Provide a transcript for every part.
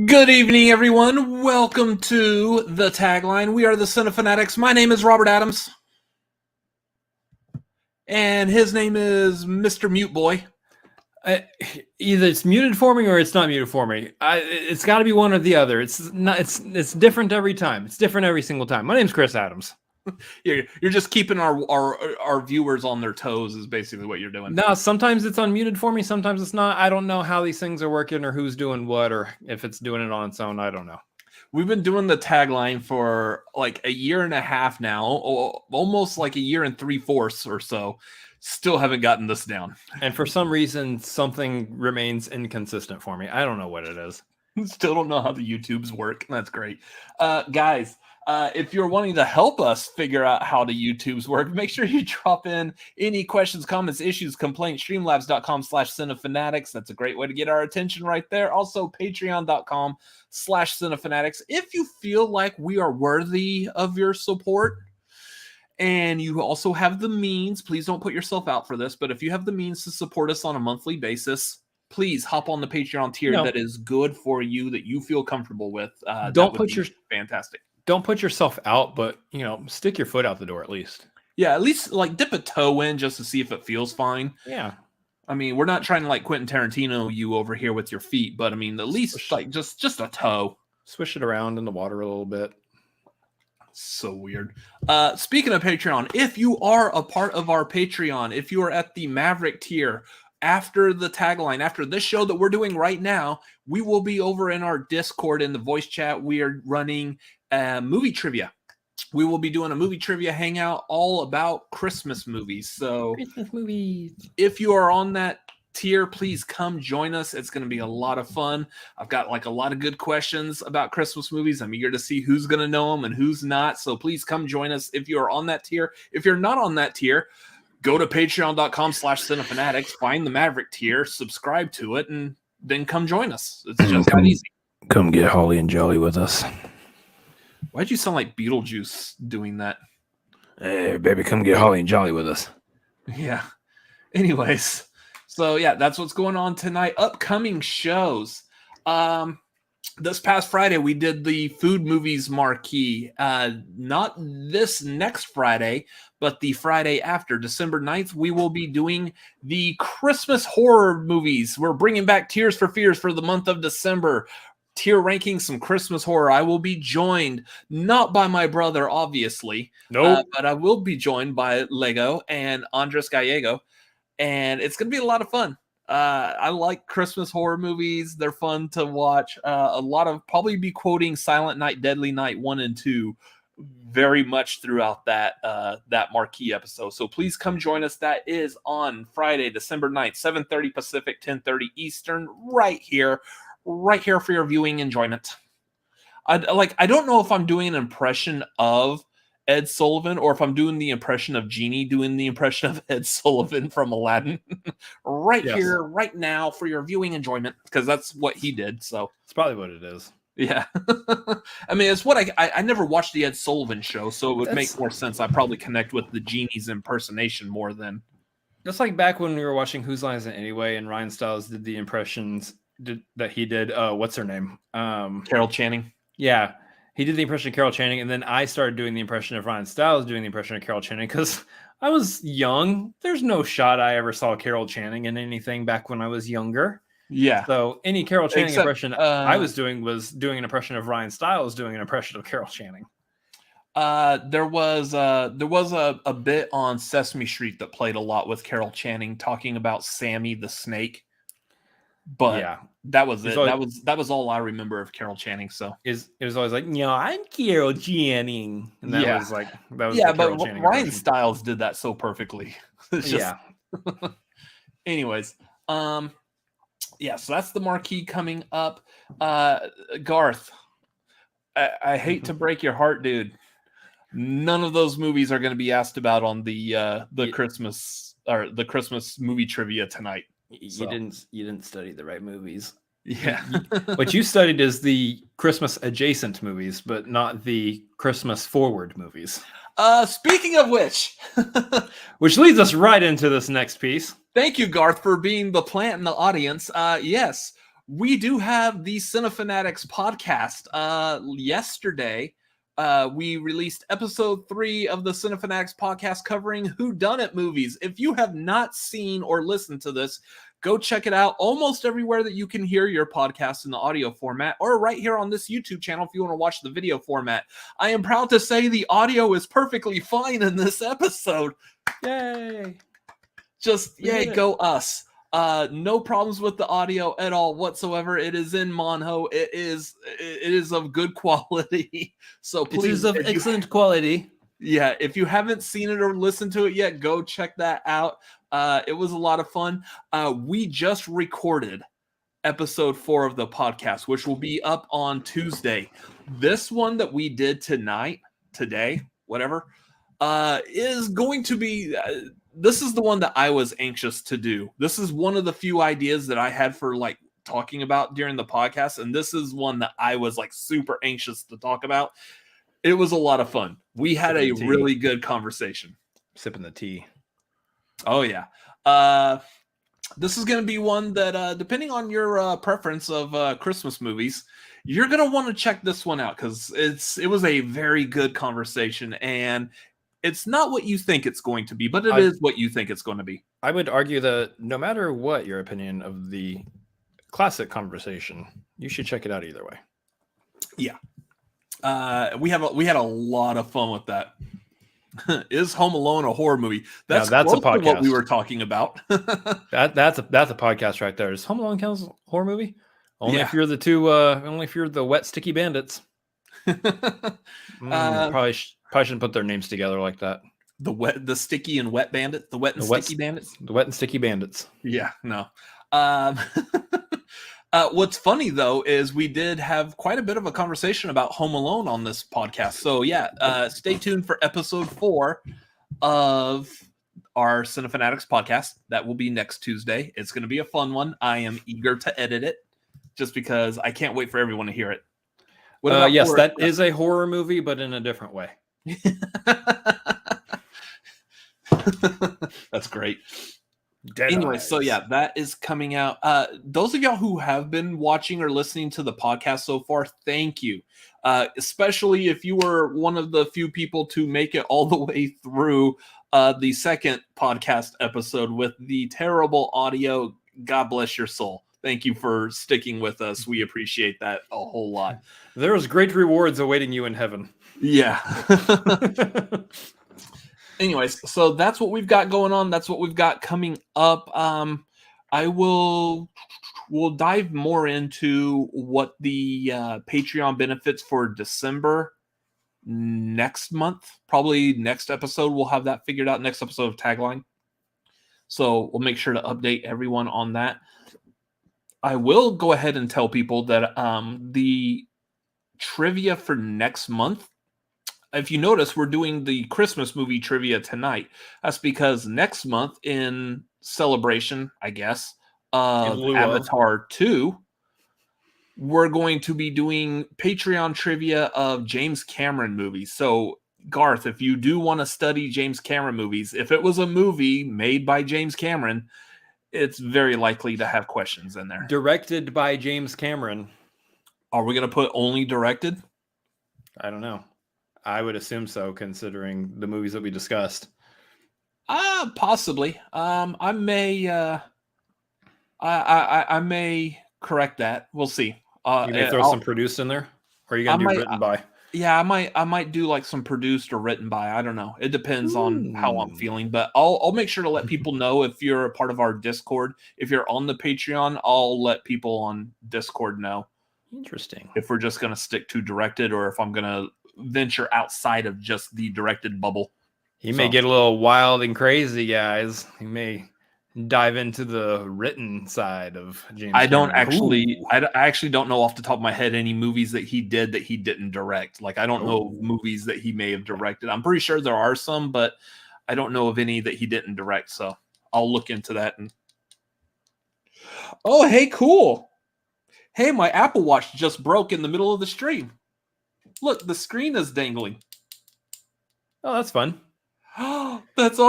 Good evening, everyone. Welcome to the Tagline. We are the Cinefanatics. My name is Robert Adams. And his name is Mr. Mute Boy. Either it's muted for me or it's not muted for me. It's got to be one or the other. It's not. It's different every time. It's different every single time. My name's Chris Adams. You're just keeping our viewers on their toes is basically what you're doing. No, sometimes it's unmuted for me. Sometimes it's not. I don't know how these things are working or who's doing what or if it's doing it on its own. I don't know. We've been doing the Tagline for like a year and a half now, almost like a year and 3/4 or so. Still haven't gotten this down. And for some reason, something remains inconsistent for me. I don't know what it is. Still don't know how the YouTubes work. That's great. Guys, if you're wanting to help us figure out how the YouTubes work, make sure you drop in any questions, comments, issues, complaints, streamlabs.com/cinefanatics. That's a great way to get our attention right there. Also, patreon.com/cinefanatics. If you feel like we are worthy of your support, and you also have the means, please don't put yourself out for this, but if you have the means to support us on a monthly basis, please hop on the Patreon tier that is good for you, that you feel comfortable with. Don't put your fantastic. Don't put yourself out, but stick your foot out the door at least. Yeah, at least like dip a toe in just to see if it feels fine. Yeah. I mean, we're not trying to like Quentin Tarantino you over here with your feet, but I mean, at least like just a toe. Swish it around in the water a little bit. So weird. Speaking of Patreon, if you are a part of our Patreon, if you are at the Maverick tier, after the Tagline, after this show that we're doing right now, we will be over in our Discord in the voice chat. We are running movie trivia. We will be doing a movie trivia hangout all about Christmas movies. So Christmas movies. If you are on that tier, please come join us. It's going to be a lot of fun. I've got like a lot of good questions about Christmas movies. I'm eager to see who's going to know them and who's not. So please come join us if you are on that tier. If you're not on that tier, go to patreon.com/cinefanatics, find the Maverick tier, subscribe to it, and then come join us. It's just that easy. Come get holly and jolly with us. Why'd you sound like Beetlejuice doing that? Hey, baby, come get holly and jolly with us. Yeah. Anyways. So, yeah, that's what's going on tonight. Upcoming shows. This past Friday, we did the Food Movies Marquee. Not this next Friday, but the Friday after, December 9th, we will be doing the Christmas horror movies. We're bringing back Tears for Fears for the month of December. Tier ranking some Christmas horror. I will be joined, not by my brother, obviously. Nope. But I will be joined by Lego and Andres Gallego. And it's going to be a lot of fun. I like Christmas horror movies. They're fun to watch. A lot of probably be quoting Silent Night, Deadly Night 1 and 2 very much throughout that marquee episode. So please come join us. That is on Friday, December 9th, 7:30 Pacific, 10:30 Eastern, right here for your viewing enjoyment. I don't know if I'm doing an impression of Ed Sullivan, or if I'm doing the impression of Genie doing the impression of Ed Sullivan from Aladdin here, right now for your viewing enjoyment, because that's what he did. So it's probably what it is. Yeah. I mean, it's what I never watched the Ed Sullivan show, so it would make more sense. I probably connect with the Genie's impersonation more than. Just like back when we were watching Whose Line Is It Anyway, and Ryan Stiles did the impressions that he did. What's her name? Carol Channing. Yeah. He did the impression of Carol Channing, and then I started doing the impression of Ryan Stiles doing the impression of Carol Channing because I was young. There's no shot I ever saw Carol Channing in anything back when I was younger. Yeah. So any Carol Channing impression I was doing an impression of Ryan Stiles doing an impression of Carol Channing. There was a bit on Sesame Street that played a lot with Carol Channing talking about Sammy the Snake. But yeah, that was it. That was all I remember of Carol Channing. So it was always like, I'm Carol Channing, and that was but Ryan Stiles did that so perfectly. It's just, anyways, so that's the marquee coming up. Garth, I hate to break your heart, dude. None of those movies are going to be asked about on the Christmas or the Christmas movie trivia tonight. You didn't study the right movies. Yeah. What you studied is the Christmas adjacent movies, but not the Christmas forward movies. Speaking of which, which leads us right into this next piece. Thank you, Garth, for being the plant in the audience. Yes, we do have the Cinefanatics podcast. Yesterday, we released episode 3 of the Cinefanatics podcast covering whodunit movies. If you have not seen or listened to this, go check it out almost everywhere that you can hear your podcast in the audio format, or right here on this YouTube channel if you want to watch the video format. I am proud to say the audio is perfectly fine in this episode. Yay! Just yay, go us. No problems with the audio at all whatsoever. It is in mono. It is of good quality. So please, it is of excellent quality. Yeah, if you haven't seen it or listened to it yet, go check that out. It was a lot of fun. We just recorded episode 4 of the podcast, which will be up on Tuesday. This one that we did today, whatever, is going to be... this is the one that I was anxious to do. This is one of the few ideas that I had for like talking about during the podcast, and this is one that I was like super anxious to talk about. It was a lot of fun. We had a really good conversation. Sipping the tea. Oh yeah. This is going to be one that, depending on your preference of Christmas movies, you're going to want to check this one out because it was a very good conversation, and it's not what you think it's going to be, but it is what you think it's going to be. I would argue that no matter what your opinion of the classic conversation, you should check it out either way. Yeah. We had a lot of fun with that. Is Home Alone a horror movie? That's a podcast. What we were talking about. that's a podcast right there. Is Home Alone count as a horror movie? Only if you're the wet sticky bandits. Probably shouldn't put their names together like that. The sticky and wet bandits. The wet and sticky bandits. The wet and sticky bandits. Yeah, no. What's funny though is we did have quite a bit of a conversation about Home Alone on this podcast. So yeah, stay tuned for episode 4 of our Cinefanatics podcast. That will be next Tuesday. It's going to be a fun one. I am eager to edit it just because I can't wait for everyone to hear it. Yes, that is a horror movie, but in a different way. That's great. Anyway, so yeah, that is coming out. Those of y'all who have been watching or listening to the podcast so far, thank you. Especially if you were one of the few people to make it all the way through the second podcast episode with the terrible audio. God bless your soul. Thank you for sticking with us. We appreciate that a whole lot. There's great rewards awaiting you in heaven. Yeah. Anyways, so that's what we've got going on. That's what we've got coming up. We'll dive more into what the Patreon benefits for December next month. Probably next episode, we'll have that figured out. Next episode of Tagline. So we'll make sure to update everyone on that. I will go ahead and tell people that the trivia for next month, if you notice, we're doing the Christmas movie trivia tonight. That's because next month, in celebration, I guess, of Avatar 2, we're going to be doing Patreon trivia of James Cameron movies. So, Garth, if you do want to study James Cameron movies, if it was a movie made by James Cameron, it's very likely to have questions in there. Directed by James Cameron. Are we going to put only directed? I don't know. I would assume so, considering the movies that we discussed. Possibly. I may. I may correct that. We'll see. You may throw some produced in there, or are you gonna do written by? Yeah, I might do like some produced or written by. I don't know. It depends on how I'm feeling, but I'll make sure to let people know if you're a part of our Discord. If you're on the Patreon, I'll let people on Discord know. Interesting. If we're just gonna stick to directed, or if I'm gonna venture outside of just the directed bubble. He may get a little wild and crazy, guys. He may dive into the written side of James Cameron. I actually don't know off the top of my head any movies that he did that he didn't direct. Like, I don't know movies that he may have directed. I'm pretty sure there are some, but I don't know of any that he didn't direct. So I'll look into that. Oh, hey, cool. Hey, my Apple Watch just broke in the middle of the stream. Look, the screen is dangling. Oh, that's fun. That's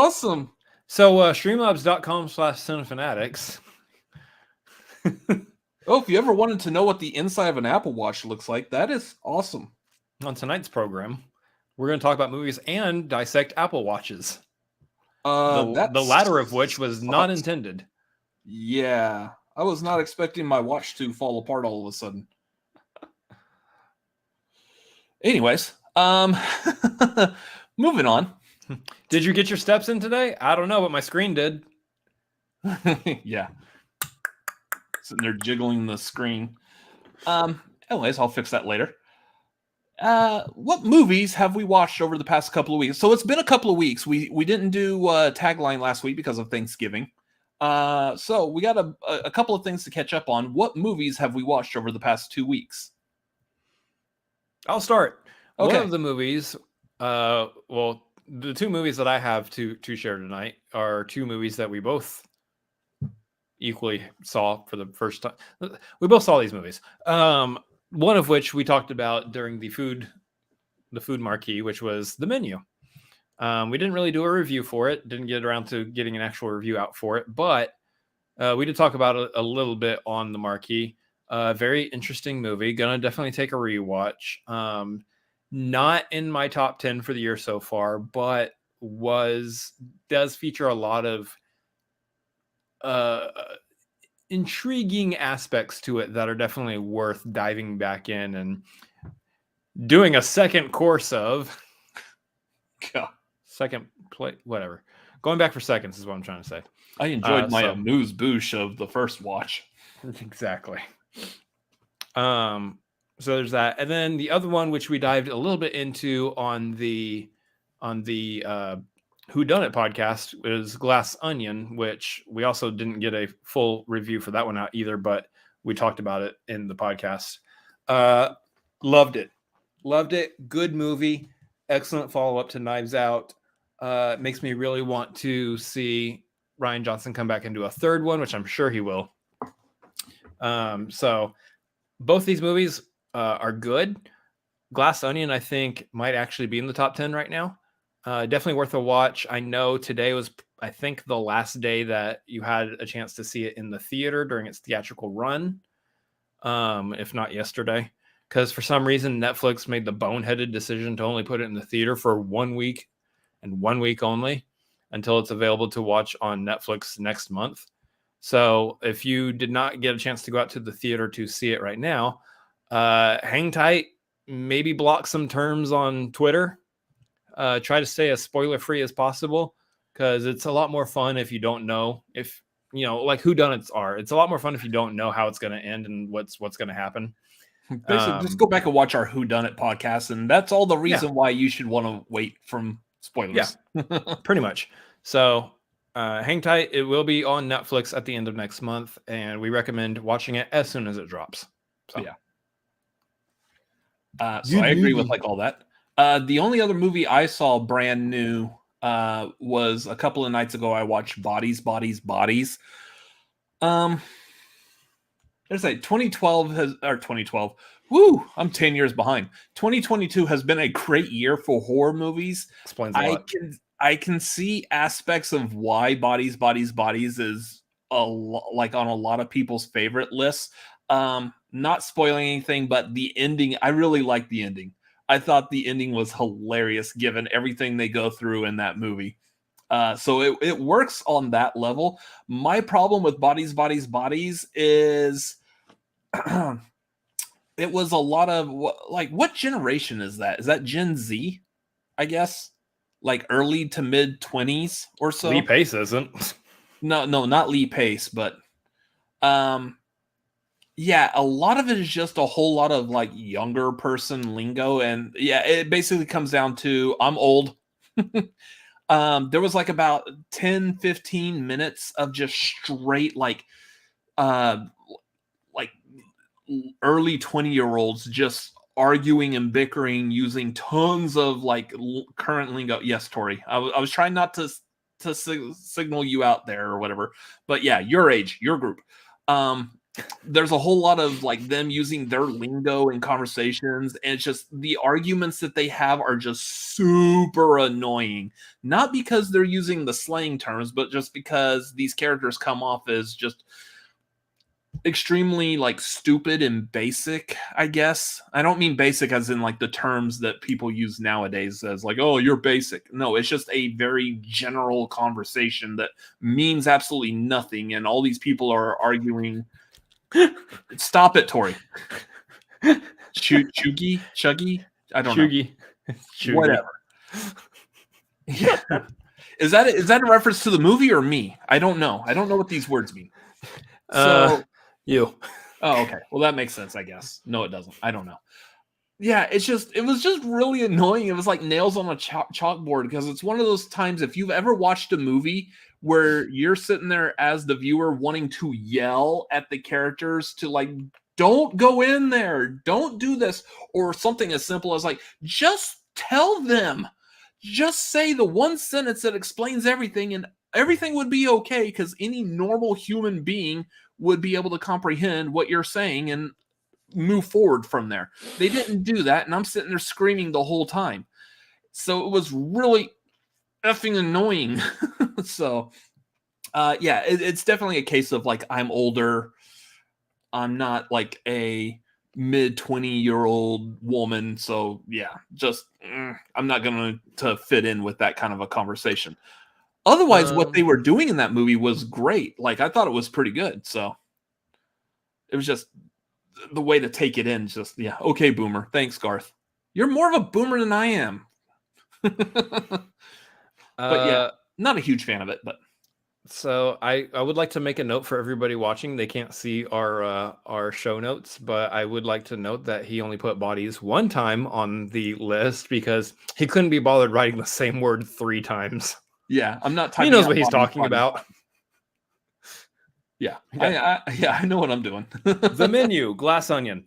Oh, if you ever wanted to know what the inside of an Apple Watch looks like, that is awesome. On tonight's program, we're going to talk about movies and dissect Apple Watches. The latter of which was not intended. Yeah, I was not expecting my watch to fall apart all of a sudden. Anyways, moving on. Did you get your steps in today? I don't know, but my screen did. Yeah. Sitting there jiggling the screen. Anyways, I'll fix that later. What movies have we watched over the past couple of weeks? So it's been a couple of weeks. We didn't do Tagline last week because of Thanksgiving. So we got a couple of things to catch up on. What movies have we watched over the past 2 weeks? I'll start. Okay. One of the movies, well, the two movies that I have to share tonight are two movies that we both equally saw for the first time. We both saw these movies. One of which we talked about during the food marquee, which was The Menu. We didn't really do a review for it. Didn't get around to getting an actual review out for it, but we did talk about it a little bit on the marquee. Very interesting movie. Gonna definitely take a rewatch. Not in my top 10 for the year so far, but does feature a lot of intriguing aspects to it that are definitely worth diving back in and doing a second course of. God. Second play, whatever. Going back for seconds is what I'm trying to say. I enjoyed my amuse-bouche of the first watch. Exactly. So there's that, and then the other one, which we dived a little bit into on the Who Done It podcast, is Glass Onion, which we also didn't get a full review for that one out either, but we talked about it in the podcast. Loved it. Good movie. Excellent follow-up to Knives Out. Makes me really want to see Rian Johnson come back and do a third one, which I'm sure he will. So both these movies are good. Glass Onion, I think, might actually be in the top 10 right now. Definitely worth a watch. I know today was, I think, the last day that you had a chance to see it in the theater during its theatrical run, if not yesterday, because for some reason Netflix made the boneheaded decision to only put it in the theater for 1 week and 1 week only until it's available to watch on Netflix next month. So if you did not get a chance to go out to the theater to see it right now, hang tight, maybe block some terms on Twitter. Try to stay as spoiler-free as possible, because it's a lot more fun if you don't know, if you know, like whodunits are. It's a lot more fun if you don't know how it's going to end and what's going to happen. Basically, just go back and watch our Whodunit podcast, and that's all the reason why you should want to wait from spoilers. Yeah, pretty much. So hang tight. It will be on Netflix at the end of next month, and we recommend watching it as soon as it drops. So yeah. So I agree with like all that. The only other movie I saw brand new was a couple of nights ago. I watched Bodies. There's like 2012. Woo! I'm 10 years behind. 2022 has been a great year for horror movies. Explains a lot. I can see aspects of why Bodies is like on a lot of people's favorite lists. Not spoiling anything, but the ending, I really like the ending. I thought the ending was hilarious given everything they go through in that movie. So it works on that level. My problem with Bodies is it was a lot of what generation is that? Is that Gen Z? I guess like early to mid 20s or so. Lee Pace isn't. No, not Lee Pace, but yeah, a lot of it is just a whole lot of like younger person lingo, and yeah, it basically comes down to I'm old. There was like about 10-15 minutes of just straight like early 20-year-olds just arguing and bickering using tons of like current lingo. Yes, Tori, I was trying not to signal you out there or whatever, but yeah, your age, your group. There's a whole lot of like them using their lingo in conversations, and it's just the arguments that they have are just super annoying. Not because they're using the slang terms, but just because these characters come off as just extremely like stupid and basic, I guess. I don't mean basic as in like the terms that people use nowadays as like, oh, you're basic. No, it's just a very general conversation that means absolutely nothing. And all these people are arguing. Stop it, Tori. Chuggy? I don't know. Whatever. Yeah. Is that a reference to the movie or me? I don't know. I don't know what these words mean. So you. Oh, okay. Well, that makes sense, I guess. No, it doesn't. I don't know. Yeah, it was just really annoying. It was like nails on a chalkboard because it's one of those times if you've ever watched a movie where you're sitting there as the viewer wanting to yell at the characters to like, don't go in there, don't do this, or something as simple as like, just tell them, just say the one sentence that explains everything and everything would be okay because any normal human being would be able to comprehend what you're saying and move forward from there. They didn't do that, and I'm sitting there screaming the whole time. So it was really effing annoying. So, yeah, it's definitely a case of like I'm older. I'm not like a mid 20-year-old woman. So yeah, just I'm not going to fit in with that kind of a conversation. Otherwise, what they were doing in that movie was great. Like I thought it was pretty good. So it was just the way to take it in. Just yeah, okay, boomer. Thanks, Garth. You're more of a boomer than I am. But yeah, not a huge fan of it. But so I would like to make a note for everybody watching. They can't see our show notes, but I would like to note that he only put bodies one time on the list because he couldn't be bothered writing the same word 3 times. Yeah, I'm not. He knows what he's talking about. Yeah, I know what I'm doing. The menu, glass onion,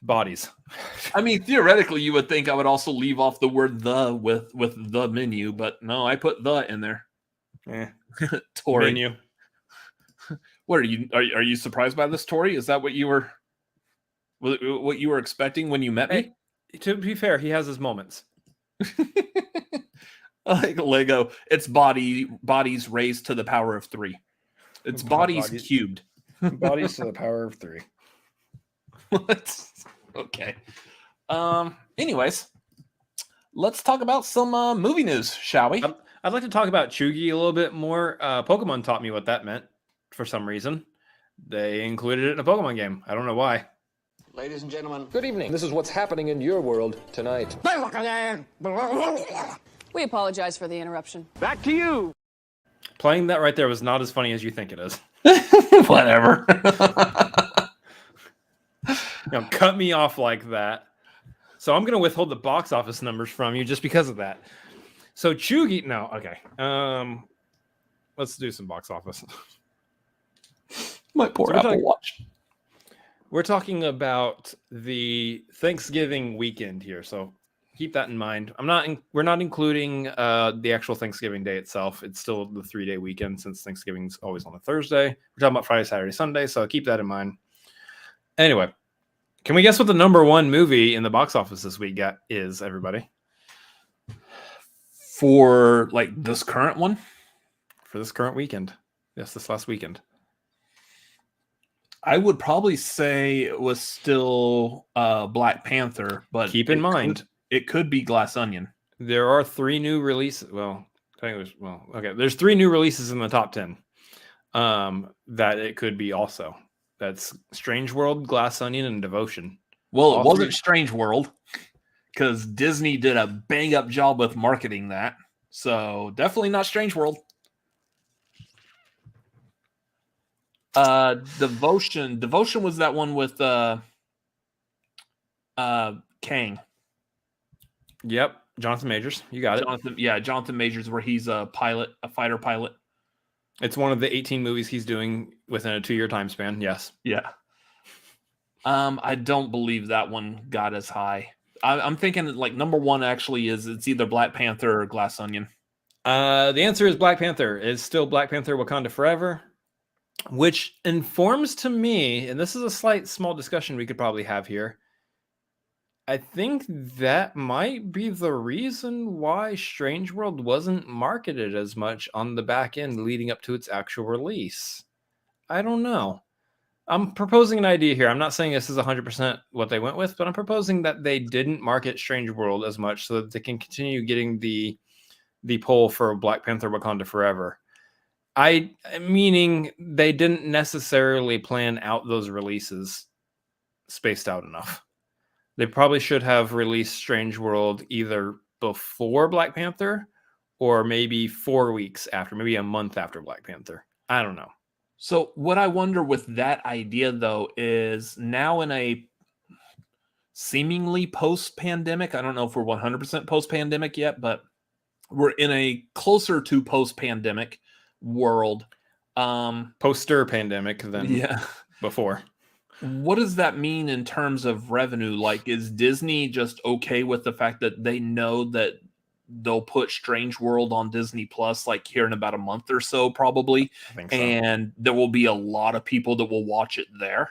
bodies. I mean, theoretically, you would think I would also leave off the word "the" with the menu, but no, I put "the" in there. Tori. Menu. What are you? Are you surprised by this, Tori? Is that what you were expecting when you met me? To be fair, he has his moments. Like Lego, it's bodies raised to the power of 3. It's bodies cubed. Bodies to the power of 3. What? Okay. Anyways, let's talk about some movie news, shall we? I'd like to talk about Chugi a little bit more. Pokemon taught me what that meant for some reason. They included it in a Pokemon game. I don't know why. Ladies and gentlemen, good evening. This is what's happening in your world tonight. We apologize for the interruption. Back to you. Playing that right there was not as funny as you think it is. Whatever. Cut me off like that. So I'm going to withhold the box office numbers from you just because of that. So Chugi, no, okay. Let's do some box office. My poor Apple Watch. We're talking about the Thanksgiving weekend here, so keep that in mind. We're not including the actual Thanksgiving day itself. It's still the 3-day weekend since Thanksgiving's always on a Thursday. We're talking about Friday, Saturday, Sunday, so keep that in mind. Anyway, can we guess what the number 1 movie in the box office this week is, everybody? For like this current one? For this current weekend. Yes, this last weekend. I would probably say it was still Black Panther, but keep in mind it could be Glass Onion. There are 3 new releases. There's 3 new releases in the top 10 that it could be also. That's Strange World, Glass Onion, and Devotion. Well, it wasn't Strange World because Disney did a bang up job with marketing that. So definitely not Strange World. Devotion was that one with Kang. Yep, Jonathan Majors. You got it. Jonathan Majors, where he's a fighter pilot. It's one of the 18 movies he's doing within a 2-year time span. Yes. Yeah. I don't believe that one got as high. I'm thinking like number 1 actually it's either Black Panther or Glass Onion. The answer is Black Panther. It's still Black Panther Wakanda Forever, which informs to me, and this is a small discussion we could probably have here. I think that might be the reason why Strange World wasn't marketed as much on the back end leading up to its actual release. I don't know. I'm proposing an idea here. I'm not saying this is 100% what they went with, but I'm proposing that they didn't market Strange World as much so that they can continue getting the pull for Black Panther Wakanda Forever. Meaning they didn't necessarily plan out those releases spaced out enough. They probably should have released Strange World either before Black Panther or maybe 4 weeks after, maybe a month after Black Panther. I don't know. So what I wonder with that idea, though, is now in a seemingly post-pandemic, I don't know if we're 100% post-pandemic yet, but we're in a closer to post-pandemic world. Poster pandemic than before. What does that mean in terms of revenue? Like, is Disney just okay with the fact that they know that they'll put Strange World on Disney Plus like here in about a month or so, probably? I think so. And there will be a lot of people that will watch it there.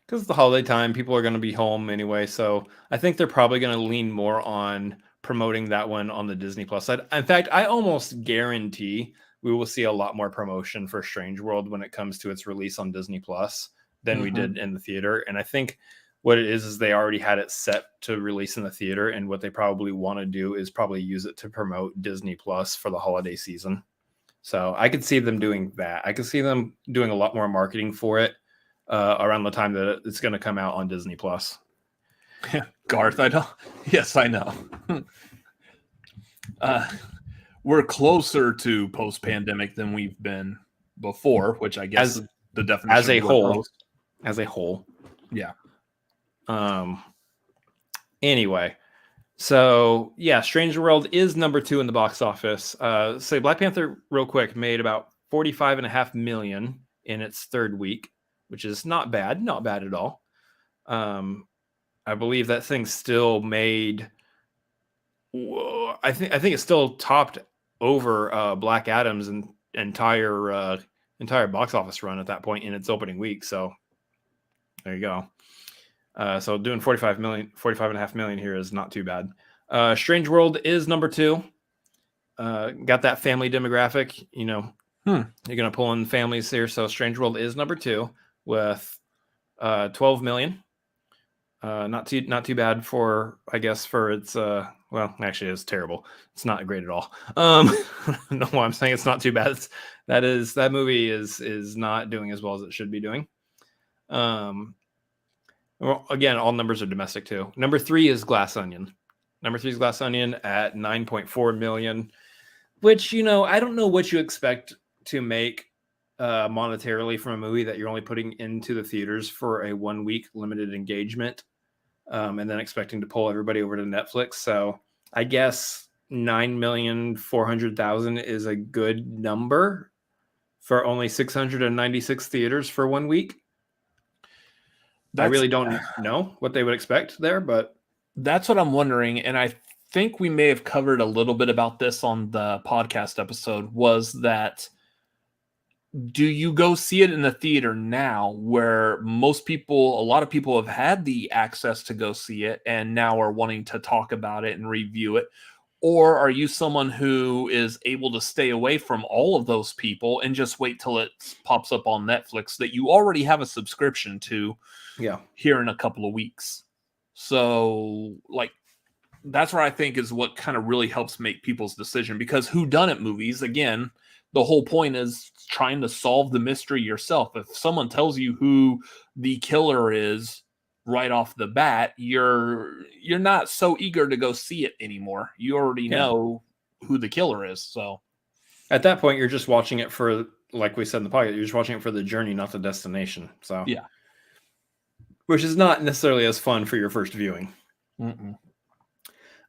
Because it's the holiday time, people are going to be home anyway. So I think they're probably going to lean more on promoting that one on the Disney Plus side. In fact, I almost guarantee we will see a lot more promotion for Strange World when it comes to its release on Disney Plus than we did in the theater. And I think what it is they already had it set to release in the theater. And what they probably want to do is probably use it to promote Disney Plus for the holiday season. So I could see them doing that. I could see them doing a lot more marketing for it around the time that it's going to come out on Disney Plus. Yeah, Garth, I know. Yes, I know. We're closer to post-pandemic than we've been before, which I guess is the definition as a of whole. post. As a whole. Yeah. Anyway, so yeah, Strange World is number 2 in the box office. Say Black Panther, real quick, made about $45.5 million in its third week, which is not bad at all. I believe that thing still made. I think it still topped over Black Adam's entire box office run at that point in its opening week. So there you go. So doing 45.5 million here is not too bad. Strange World is number 2. Got that family demographic, you're going to pull in families here. So Strange World is number 2 with 12 million. Not too bad for, I guess, for its, well, actually it's terrible. It's not great at all. No, I'm saying it's not too bad. That movie is not doing as well as it should be doing. Well, again, all numbers are domestic too. Number 3 is Glass Onion. Number 3 is Glass Onion at 9.4 million, which, I don't know what you expect to make monetarily from a movie that you're only putting into the theaters for a 1 week limited engagement, and then expecting to pull everybody over to Netflix. So I guess 9,400,000 is a good number for only 696 theaters for 1 week. I really don't know what they would expect there, but that's what I'm wondering. And I think we may have covered a little bit about this on the podcast episode, was that do you go see it in the theater now where a lot of people have had the access to go see it and now are wanting to talk about it and review it? Or are you someone who is able to stay away from all of those people and just wait till it pops up on Netflix that you already have a subscription to here in a couple of weeks? So, that's where I think is what kind of really helps make people's decision, because whodunit movies, again, the whole point is trying to solve the mystery yourself. If someone tells you who the killer is right off the bat, you're not so eager to go see it anymore. You already know who the killer is. So at that point, you're just watching it for, like we said in the podcast, you're just watching it for the journey, not the destination. So yeah, which is not necessarily as fun for your first viewing.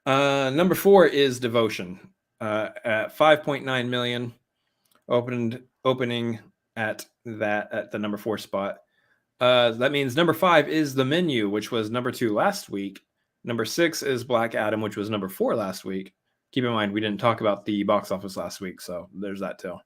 Number 4 is Devotion at 5.9 million, opening at the number 4 spot. That means number 5 is The Menu, which was number 2 last week. Number 6 is Black Adam, which was number 4 last week. Keep in mind, we didn't talk about the box office last week, so there's that too.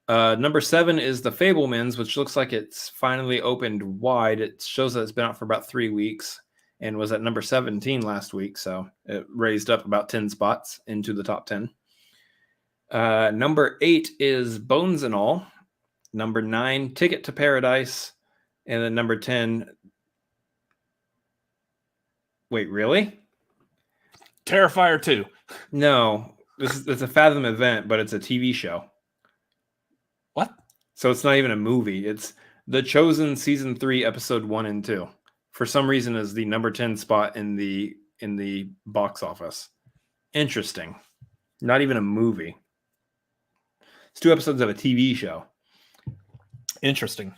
Number 7 is The Fabelmans, which looks like it's finally opened wide. It shows that it's been out for about 3 weeks and was at number 17 last week, so it raised up about 10 spots into the top 10. Number 8 is Bones and All. Number 9, Ticket to Paradise. And then number 10. Wait, really? Terrifier 2. No, it's a Fathom event, but it's a TV show. What? So it's not even a movie. It's The Chosen season 3, episode 1 and 2. For some reason, is the number 10 spot in the box office. Interesting. Not even a movie. It's 2 episodes of a TV show. Interesting.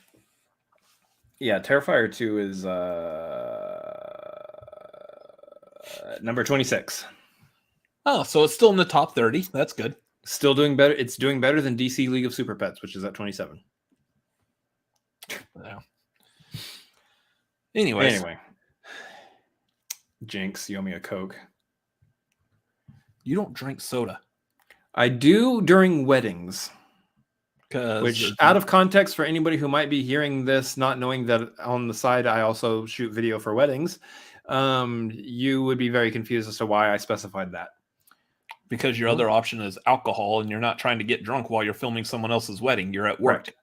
Yeah, Terrifier 2 is number 26. Oh, so it's still in the top 30. That's good. Still doing better. It's doing better than DC League of Super Pets, which is at 27. Yeah. Anyway. Jinx, you owe me a Coke. You don't drink soda. I do during weddings. Which, out of context for anybody who might be hearing this, not knowing that on the side I also shoot video for weddings, you would be very confused as to why I specified that. Because your other option is alcohol, and you're not trying to get drunk while you're filming someone else's wedding. You're at work. Correct.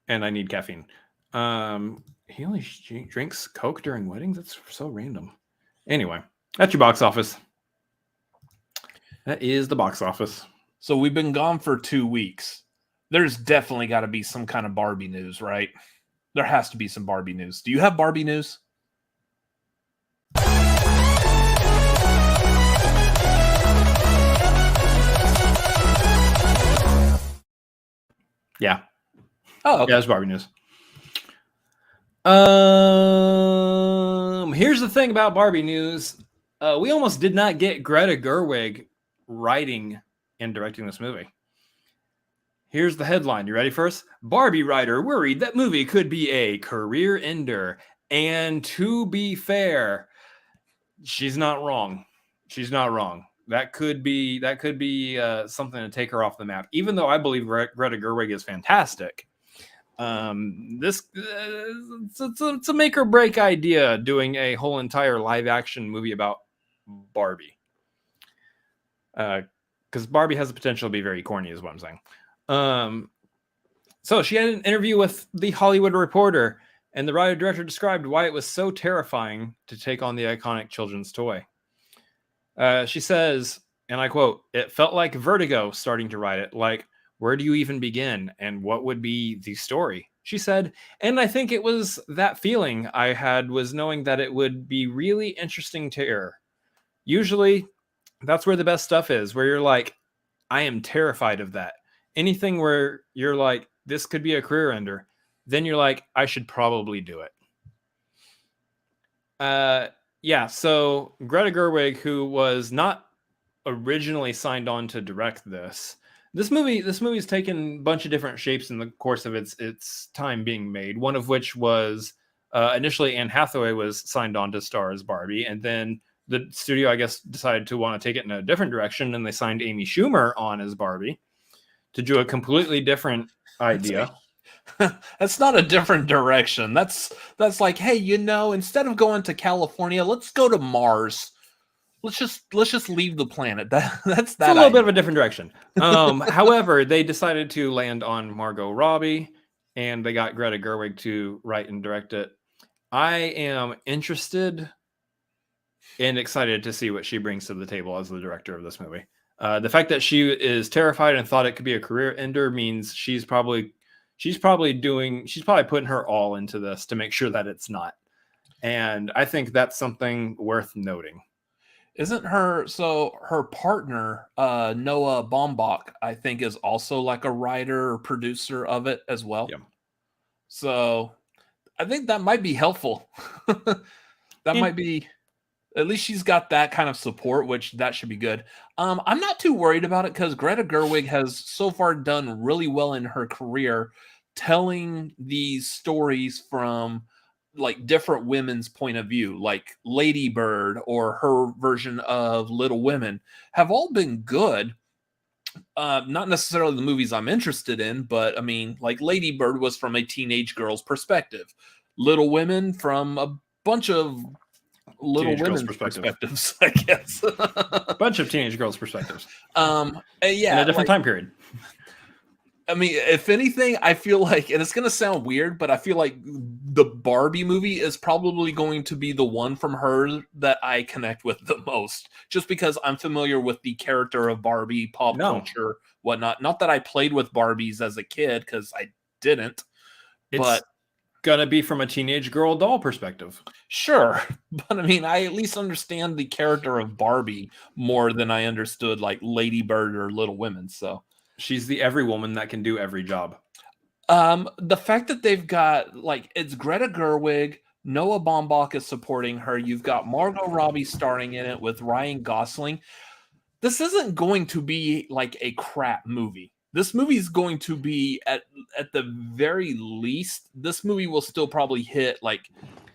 And I need caffeine. He only drinks Coke during weddings? That's so random. Anyway, that's your box office. That is the box office. So we've been gone for 2 weeks. There's definitely got to be some kind of Barbie news, right? There has to be some Barbie news. Do you have Barbie news? Yeah. Oh, okay. Yeah, that's Barbie news. Here's the thing about Barbie news. We almost did not get Greta Gerwig writing and directing this movie. Here's the headline. You ready first? Barbie writer worried that movie could be a career ender. And to be fair, she's not wrong. She's not wrong. That could be something to take her off the map. Even though I believe Greta Gerwig is fantastic, it's a make or break idea doing a whole entire live action movie about Barbie. Because Barbie has the potential to be very corny, is what I'm saying. So she had an interview with The Hollywood Reporter, and the writer-director described why it was so terrifying to take on the iconic children's toy. She says, and I quote, "It felt like vertigo starting to write it. Like, where do you even begin? And what would be the story?" She said, and I think it was that feeling I had was knowing that it would be really interesting to air. Usually, that's where the best stuff is, where you're like, I am terrified of that. Anything where you're like, this could be a career ender, then you're like, I should probably do it. Yeah, so Greta Gerwig, who was not originally signed on to direct this movie's taken a bunch of different shapes in the course of its time being made. One of which was initially Anne Hathaway was signed on to star as Barbie, and then the studio, I guess, decided to want to take it in a different direction, and they signed Amy Schumer on as Barbie to do a completely different idea. That's not a different direction. That's like, hey, instead of going to California, let's go to Mars. Let's just leave the planet. That's a little bit of a different direction. However, they decided to land on Margot Robbie, and they got Greta Gerwig to write and direct it. I am interested and excited to see what she brings to the table as the director of this movie. The fact that she is terrified and thought it could be a career ender means she's probably putting her all into this to make sure that it's not. And I think that's something worth noting. Isn't her partner, Noah Baumbach, I think is also like a writer or producer of it as well. Yeah. So I think that might be helpful. Might be, at least she's got that kind of support, which that should be good. I'm not too worried about it because Greta Gerwig has so far done really well in her career telling these stories from like different women's point of view, like Lady Bird or her version of Little Women have all been good. Not necessarily the movies I'm interested in, but I mean, like Lady Bird was from a teenage girl's perspective. Little Women from a bunch of little women's perspectives, I guess. A bunch of teenage girls' perspectives. Yeah, in a different time period. I mean, if anything, I feel like, and it's going to sound weird, but I feel like the Barbie movie is probably going to be the one from her that I connect with the most, just because I'm familiar with the character of Barbie, pop culture, whatnot. Not that I played with Barbies as a kid, because I didn't. It's gonna be from a teenage girl doll perspective. Sure, but I mean, I at least understand the character of Barbie more than I understood like Lady Bird or Little Women. So she's the every woman that can do every job. The fact that they've got like it's Greta Gerwig, Noah Baumbach is supporting her. You've got Margot Robbie starring in it with Ryan Gosling. This isn't going to be like a crap movie. This movie is going to be at the very least, this movie will still probably hit like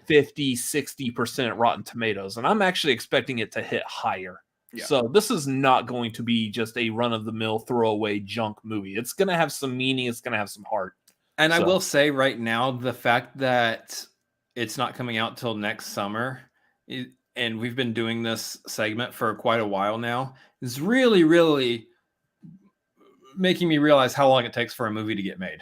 50-60% Rotten Tomatoes. And I'm actually expecting it to hit higher. Yeah. So this is not going to be just a run-of-the-mill throwaway junk movie. It's going to have some meaning. It's going to have some heart. And I will say right now, the fact that it's not coming out till next summer, and we've been doing this segment for quite a while now, is really, really making me realize how long it takes for a movie to get made.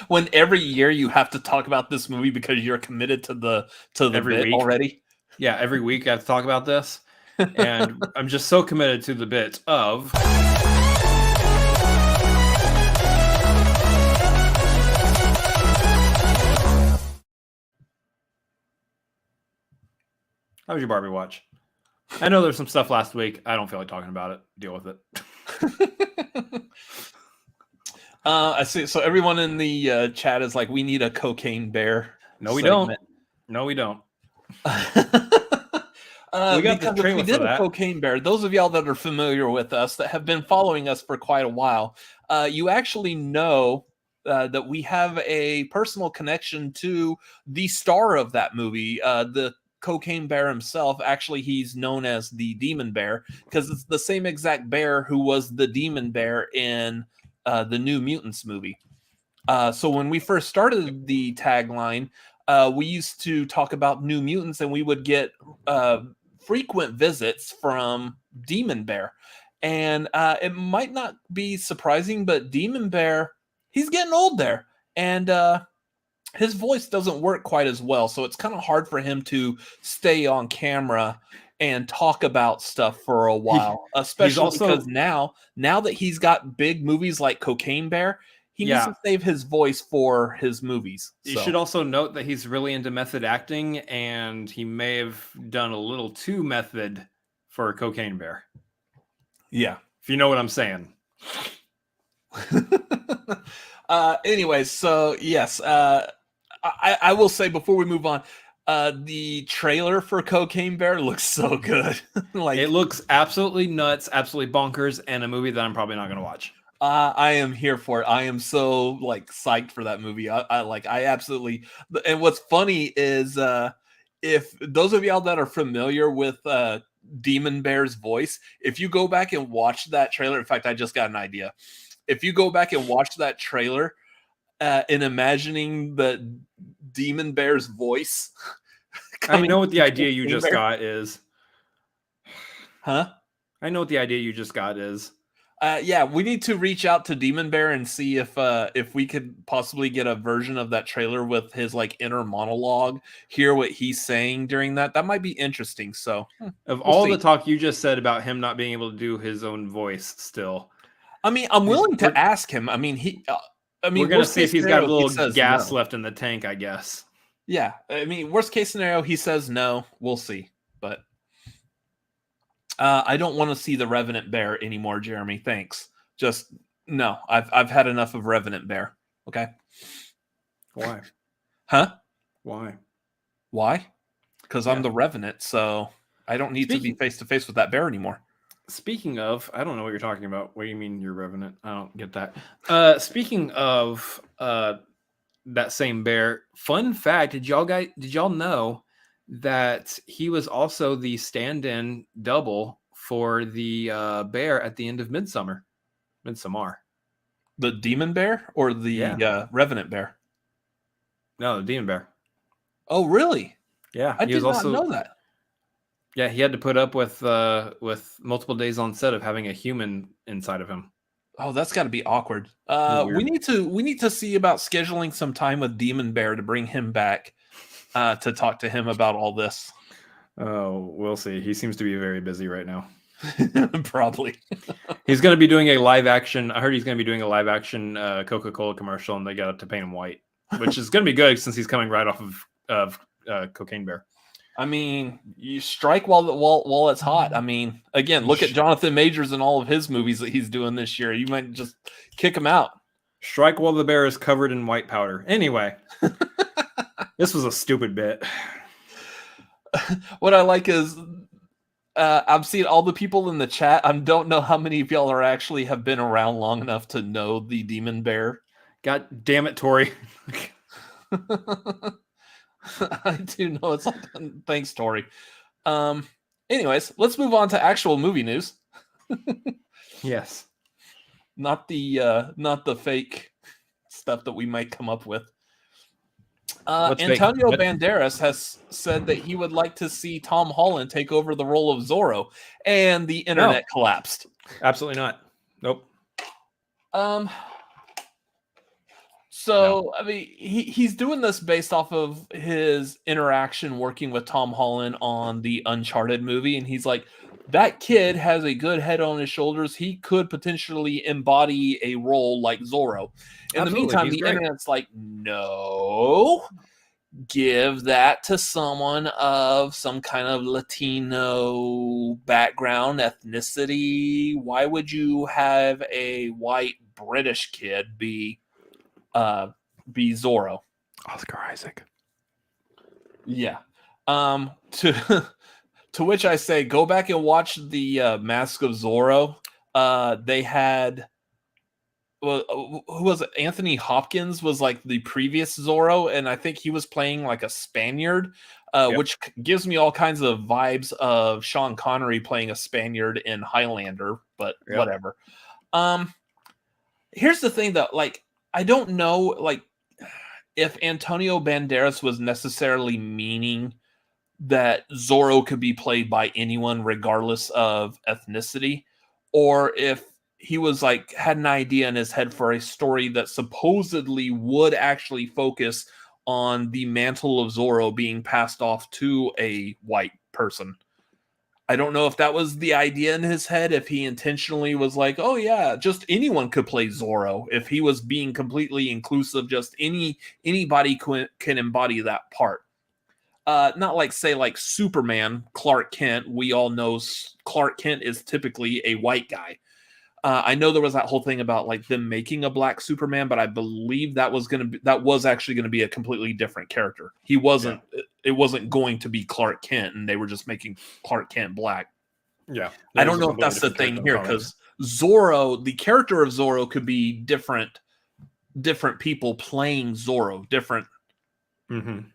When every year you have to talk about this movie because you're committed to the every bit week already. Yeah, every week I have to talk about this. And I'm just so committed to the bit of how was your Barbie watch? I know there's some stuff last week. I don't feel like talking about it. Deal with it. I see. So everyone in the chat is like, we need a cocaine bear. No, we don't. No, we don't. We got the trailer. We did a cocaine bear. Those of y'all that are familiar with us, that have been following us for quite a while, you actually know that we have a personal connection to the star of that movie, the cocaine bear himself. Actually, he's known as the Demon Bear because it's the same exact bear who was the Demon Bear in the New Mutants movie. So when we first started the tagline, we used to talk about New Mutants, and we would get frequent visits from Demon Bear. And it might not be surprising, but Demon Bear, he's getting old there. And his voice doesn't work quite as well. So it's kind of hard for him to stay on camera and talk about stuff for a while, especially because now that he's got big movies like Cocaine Bear, he needs to save his voice for his movies. You should also note that he's really into method acting, and he may have done a little too method for Cocaine Bear. Yeah. If you know what I'm saying. Anyways, so yes, I will say before we move on, the trailer for Cocaine Bear looks so good. Like, it looks absolutely nuts, absolutely bonkers, and a movie that I'm probably not going to watch. I am here for it. I am so like psyched for that movie. I absolutely. And what's funny is if those of y'all that are familiar with Demon Bear's voice, if you go back and watch that trailer, in fact, I just got an idea. If you go back and watch that trailer, and imagining the Demon Bear's voice, I know what the idea you just got is. Huh? I know what the idea you just got is. Yeah, we need to reach out to Demon Bear and see if we could possibly get a version of that trailer with his like inner monologue, hear what he's saying during that. That might be interesting. So, of all the talk you just said about him not being able to do his own voice, still, I mean, I'm willing to ask him. I mean, we're gonna see if he's got a little gas left in the tank, I guess. Yeah, I mean, worst case scenario, he says no. We'll see, but. I don't want to see the Revenant Bear anymore, Jeremy. Thanks. Just no. I've had enough of Revenant Bear. Okay. Why? Huh? Why? Because I'm the Revenant, so I don't need to be face to face with that bear anymore. Speaking of, I don't know what you're talking about. What do you mean you're Revenant? I don't get that. Speaking of that same bear, fun fact: did y'all know that he was also the stand-in double for the bear at the end of Midsommar? The Demon Bear or the Revenant Bear? No, the Demon Bear. Oh, really? Yeah, I did not know that. Yeah, he had to put up with multiple days on set of having a human inside of him. Oh, that's got to be awkward. Weird. We need to see about scheduling some time with Demon Bear to bring him back to talk to him about all this. Oh, we'll see. He seems to be very busy right now. Probably. He's going to be doing a live action. I heard he's going to be doing a live action Coca-Cola commercial, and they got to paint him white, which is going to be good since he's coming right off of Cocaine Bear. I mean, you strike while it's hot. I mean, again, look at Jonathan Majors and all of his movies that he's doing this year. You might just kick him out. Strike while the bear is covered in white powder. Anyway, this was a stupid bit. What I like is I've seen all the people in the chat. I don't know how many of y'all are actually have been around long enough to know the Demon Bear. God damn it, Tori. I do know it's all done. Thanks, Tori. Anyways, let's move on to actual movie news. Yes. Not the fake stuff that we might come up with. Antonio Banderas has said that he would like to see Tom Holland take over the role of Zorro, and the internet collapsed. Absolutely not. Nope. So, I mean, he's doing this based off of his interaction working with Tom Holland on the Uncharted movie. And he's like, that kid has a good head on his shoulders. He could potentially embody a role like Zorro. In the meantime, the internet's like, no, give that to someone of some kind of Latino background, ethnicity. Why would you have a white British kid be Zorro? Oscar Isaac. Yeah. To which I say, go back and watch the Mask of Zorro. They had, who was it? Anthony Hopkins was like the previous Zorro, and I think he was playing like a Spaniard, which gives me all kinds of vibes of Sean Connery playing a Spaniard in Highlander, but whatever. Here's the thing though, like, I don't know, like, if Antonio Banderas was necessarily meaning that Zorro could be played by anyone regardless of ethnicity, or if he was like had an idea in his head for a story that supposedly would actually focus on the mantle of Zorro being passed off to a white person. I don't know if that was the idea in his head, if he intentionally was like, oh yeah, just anyone could play Zorro. If he was being completely inclusive, just anybody can embody that part. Not like, say, like Superman, Clark Kent. We all know Clark Kent is typically a white guy. I know there was that whole thing about like them making a black Superman, but I believe that was actually going to be a completely different character. He wasn't. Yeah. It wasn't going to be Clark Kent, and they were just making Clark Kent black. Yeah, I don't know if that's the thing here, because Zorro, the character of Zorro, could be different people playing Zorro, different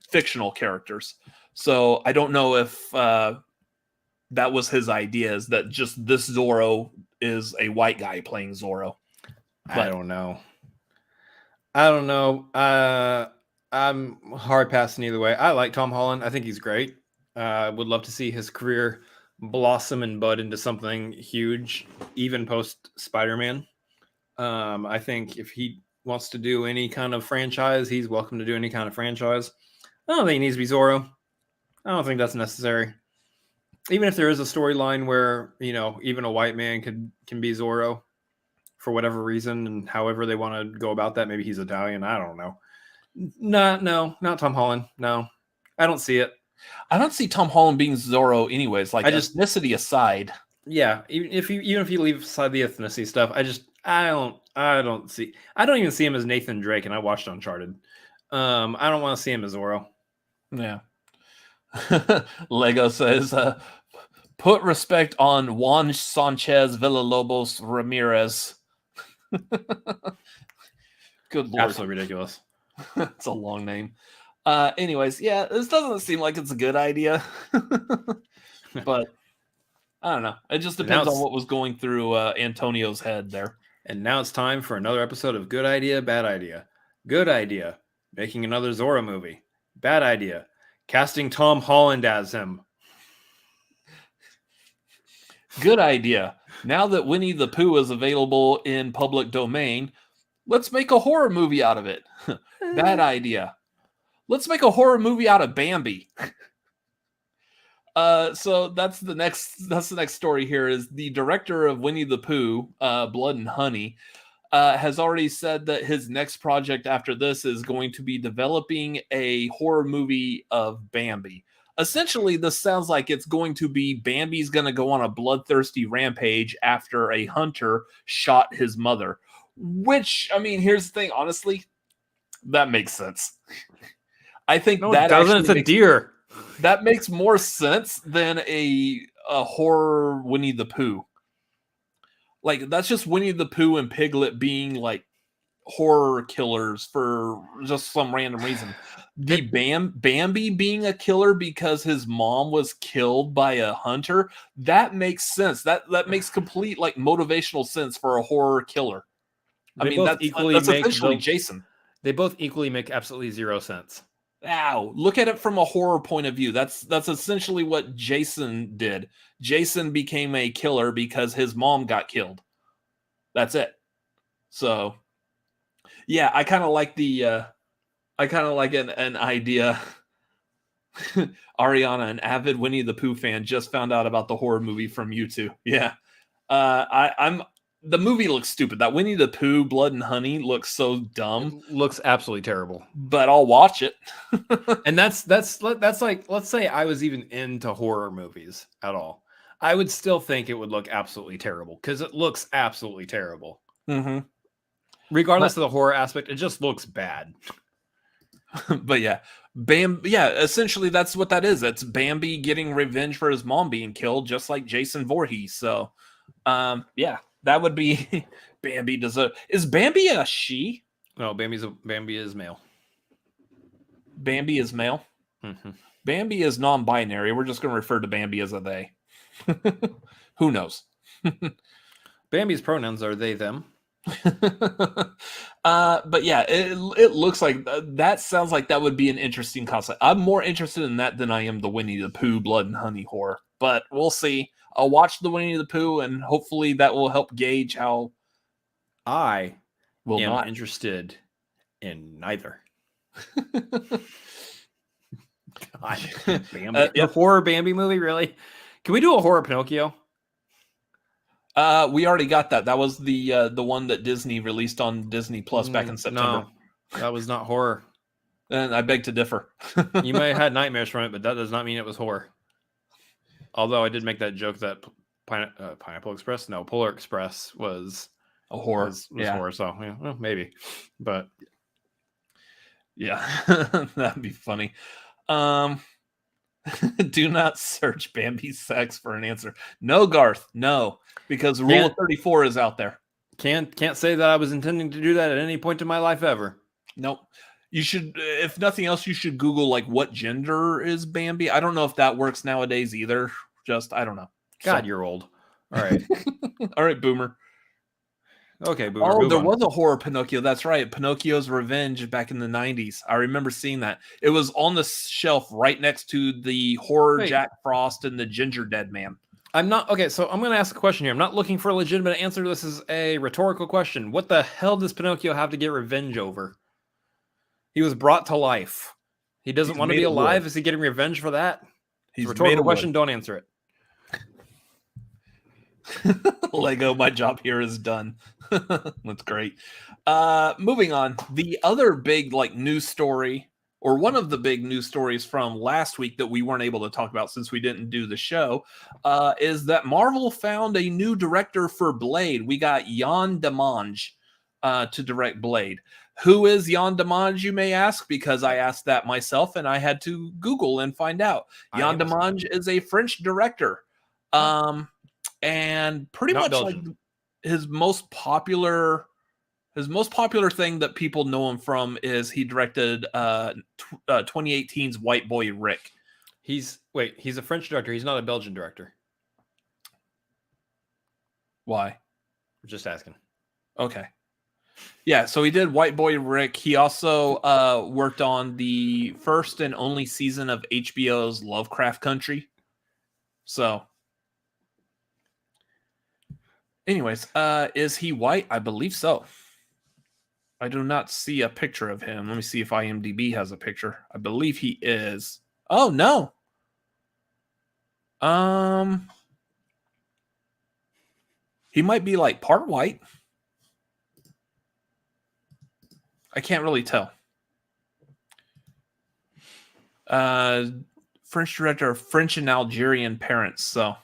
fictional characters. So I don't know if that was his idea, is that just this Zorro is a white guy playing Zorro. But I don't know. I'm hard passing either way. I like Tom Holland. I think he's great. Would love to see his career blossom and bud into something huge, even post Spider-Man. I think if he wants to do any kind of franchise, he's welcome to do any kind of franchise. I don't think he needs to be Zorro. I don't think that's necessary. Even if there is a storyline where, you know, even a white man can be Zorro for whatever reason, and however they want to go about that. Maybe he's Italian. I don't know. No, not Tom Holland. No, I don't see it. I don't see Tom Holland being Zorro anyways. Like, ethnicity aside. Yeah, even if you leave aside the ethnicity stuff, I don't even see him as Nathan Drake, and I watched Uncharted. I don't want to see him as Zorro. Yeah. Lego says, put respect on Juan Sanchez Villalobos Ramirez. Good Lord. Absolutely ridiculous. It's a long name. Anyways, yeah, this doesn't seem like it's a good idea. But I don't know. It just depends on what was going through Antonio's head there. And now it's time for another episode of Good Idea, Bad Idea. Good idea, making another Zorro movie. Bad idea, casting Tom Holland as him. Good idea. Now that Winnie the Pooh is available in public domain, let's make a horror movie out of it. Bad idea. Let's make a horror movie out of Bambi. So that's the next story here. Is the director of Winnie the Pooh, Blood and Honey, has already said that his next project after this is going to be developing a horror movie of Bambi. Essentially, this sounds like it's going to be Bambi's going to go on a bloodthirsty rampage after a hunter shot his mother. Which, I mean, here's the thing. Honestly, that makes sense. I think that doesn't. It's a deer. That makes more sense than a horror Winnie the Pooh. Like, that's just Winnie the Pooh and Piglet being like horror killers for just some random reason. The Bambi being a killer because his mom was killed by a hunter, that makes sense. That makes complete like motivational sense for a horror killer. I mean, that's essentially Jason. They both equally make absolutely zero sense. Ow, look at it from a horror point of view. That's essentially what Jason did. Jason became a killer because his mom got killed. That's it. So, yeah, I kind of like an idea. Ariana, an avid Winnie the Pooh fan, just found out about the horror movie from YouTube. Yeah. The movie looks stupid. That Winnie the Pooh, Blood and Honey looks so dumb. It looks absolutely terrible. But I'll watch it. And that's like, let's say I was even into horror movies at all. I would still think it would look absolutely terrible because it looks absolutely terrible. Mm-hmm. Regardless of the horror aspect, it just looks bad. But yeah, essentially that's what that is. It's Bambi getting revenge for his mom being killed, just like Jason Voorhees. So, yeah. That would be Bambi. Is Bambi a she? No, Bambi is male. Bambi is male. Mm-hmm. Bambi is non-binary. We're just going to refer to Bambi as a they. Who knows? Bambi's pronouns are they, them. But yeah, it looks like that sounds like that would be an interesting concept. I'm more interested in that than I am the Winnie the Pooh Blood and Honey horror. But we'll see. I'll watch the Winnie the Pooh, and hopefully that will help gauge how I am not interested in neither. God, Bambi. The horror Bambi movie, really? Can we do a horror Pinocchio? We already got that. That was the one that Disney released on Disney Plus back in September. No, that was not horror. And I beg to differ. You may have had nightmares from it, but that does not mean it was horror. Although I did make that joke that Pineapple Express, no, Polar Express was a horror. Was horror, so yeah, well, maybe. But yeah, that'd be funny. Do not search Bambi sex for an answer. No, Garth, no, because Rule of 34 is out there. Can't say that I was intending to do that at any point in my life ever. Nope. You should, if nothing else, you should Google like what gender is Bambi. I don't know if that works nowadays either. I don't know. God, you're old. All right. All right, Boomer. Okay, Boomer. Oh, there was a horror Pinocchio. That's right. Pinocchio's Revenge back in the 90s. I remember seeing that. It was on the shelf right next to the horror Jack Frost and the Ginger Dead Man. Okay, so I'm going to ask a question here. I'm not looking for a legitimate answer to this. This is a rhetorical question. What the hell does Pinocchio have to get revenge over? He was brought to life. He doesn't want to be alive. Is he getting revenge for that? It's a rhetorical question. Don't answer it. Lego, my job here is done. That's great. Moving on. The other big news story, or one of the big news stories from last week that we weren't able to talk about since we didn't do the show, is that Marvel found a new director for Blade. We got Jan Demange to direct Blade. Who is Jan Demange, you may ask, because I asked that myself and I had to Google and find out. Jan Demange is a French director. And pretty much his most popular thing that people know him from is he directed 2018's White Boy Rick. He's a French director. He's not a Belgian director. Why? Just asking. Okay. Yeah, so he did White Boy Rick. He also worked on the first and only season of HBO's Lovecraft Country. So Anyways, is he white? I believe so. I do not see a picture of him. Let me see if IMDb has a picture. I believe he is. Oh no. He might be like part white. I can't really tell. French director of French and Algerian parents. So,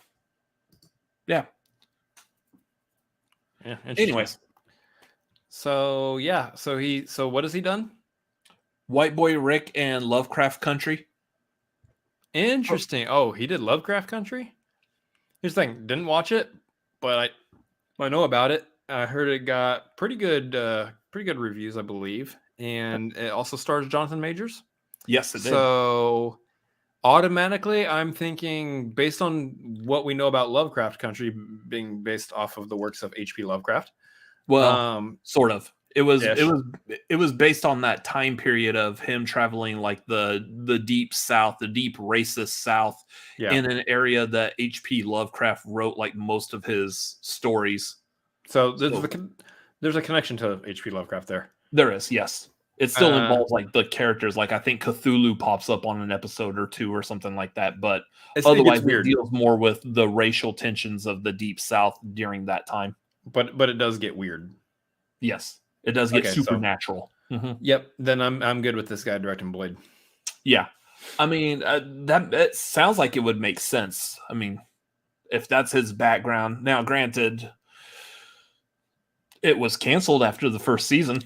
yeah. Yeah. Interesting. Anyways, So yeah. So what has he done? White Boy Rick and Lovecraft Country. Interesting. Oh, he did Lovecraft Country. Here's the thing. Didn't watch it, but I know about it. I heard it got pretty good reviews, I believe, and it also stars Jonathan Majors. Yes, it did. So automatically, I'm thinking, based on what we know about Lovecraft Country being based off of the works of H.P. Lovecraft. Well, sort of. It was ish. it was based on that time period of him traveling like the deep south, the deep racist south, in an area that H.P. Lovecraft wrote like most of his stories. So there's a connection to H.P. Lovecraft there. There is, yes. It still involves like the characters, like I think Cthulhu pops up on an episode or two or something like that, but otherwise it deals more with the racial tensions of the deep south during that time. But it does get weird. Yes. It does get supernatural. Yep. Then I'm good with this guy directing Blade. Yeah. I mean, that sounds like it would make sense. I mean, if that's his background. Now, granted, it was canceled after the first season.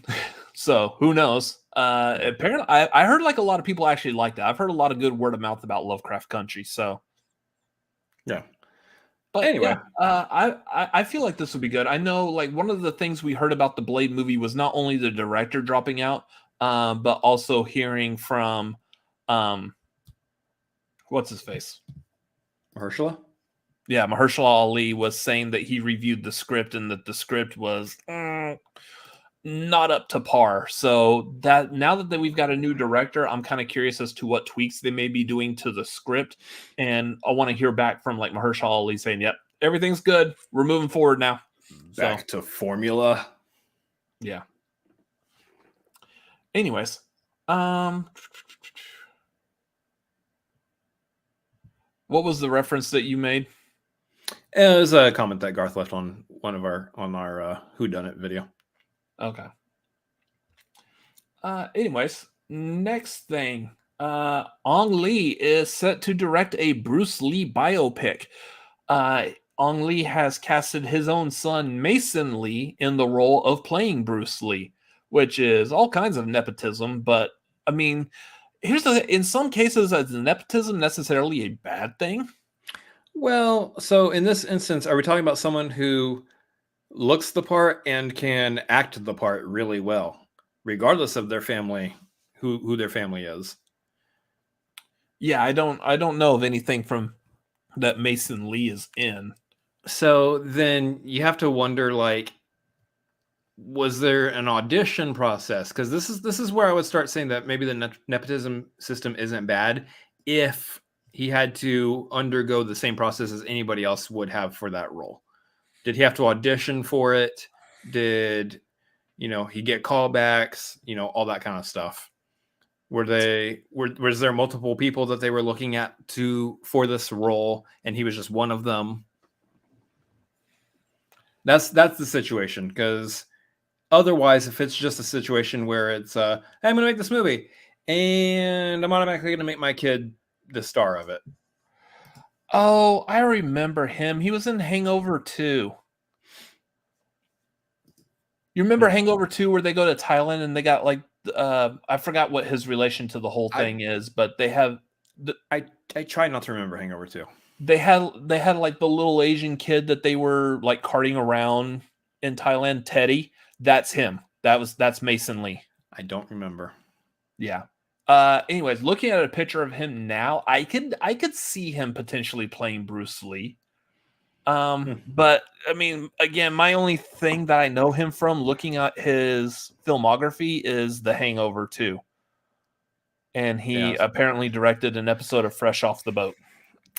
So who knows? Apparently, I heard like a lot of people actually liked it. I've heard a lot of good word of mouth about Lovecraft Country. So, yeah. But anyway, I feel like this would be good. I know, like, one of the things we heard about the Blade movie was not only the director dropping out, but also hearing from, what's his face? Mahershala? Yeah, Mahershala Ali was saying that he reviewed the script and that the script was not up to par. So that now that we've got a new director, I'm kind of curious as to what tweaks they may be doing to the script. And I want to hear back from like Mahershala Ali saying, yep, everything's good. We're moving forward now. Back to formula. Yeah. Anyways, what was the reference that you made? It was a comment that Garth left on our Whodunit video. Okay. Anyways, next thing. Ong Lee is set to direct a Bruce Lee biopic. Ong Lee has casted his own son, Mason Lee, in the role of playing Bruce Lee, which is all kinds of nepotism. But, I mean, in some cases, is nepotism necessarily a bad thing? Well, so in this instance, are we talking about someone who looks the part and can act the part really well, regardless of their family, who their family is? Yeah, I don't know of anything from that Mason Lee is in. So then you have to wonder, like, was there an audition process? Because this is where I would start saying that maybe the nepotism system isn't bad if he had to undergo the same process as anybody else would have for that role. Did he have to audition for it? Did he get callbacks? All that kind of stuff. Was there multiple people that they were looking at for this role, and he was just one of them? That's the situation, because otherwise, if it's just a situation where it's hey, I'm going to make this movie, and I'm automatically going to make my kid the star of it. Oh, I remember him. He was in Hangover 2. You remember Hangover 2 where they go to Thailand and they got like I forgot what his relation to the whole thing is, but they have I try not to remember Hangover 2. They had like the little Asian kid that they were like carting around in Thailand, Teddy. That's him. That's Mason Lee. I don't remember. Yeah. Anyways, looking at a picture of him now, I could see him potentially playing Bruce Lee. But I mean, again, my only thing that I know him from looking at his filmography is The Hangover 2. And he apparently directed an episode of Fresh Off the Boat.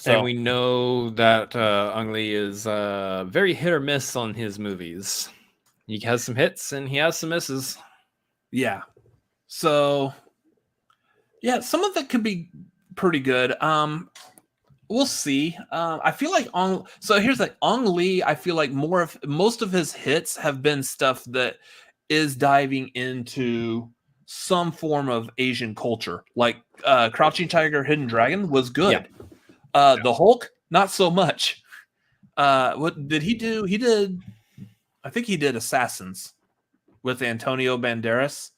So And we know that Ang Lee is very hit or miss on his movies. He has some hits and he has some misses. yeah. So yeah, some of it could be pretty good. We'll see. I feel like here's like Ang Lee. I feel like most of his hits have been stuff that is diving into some form of Asian culture. Like Crouching Tiger, Hidden Dragon was good. The Hulk, not so much. What did he do? I think he did Assassins with Antonio Banderas.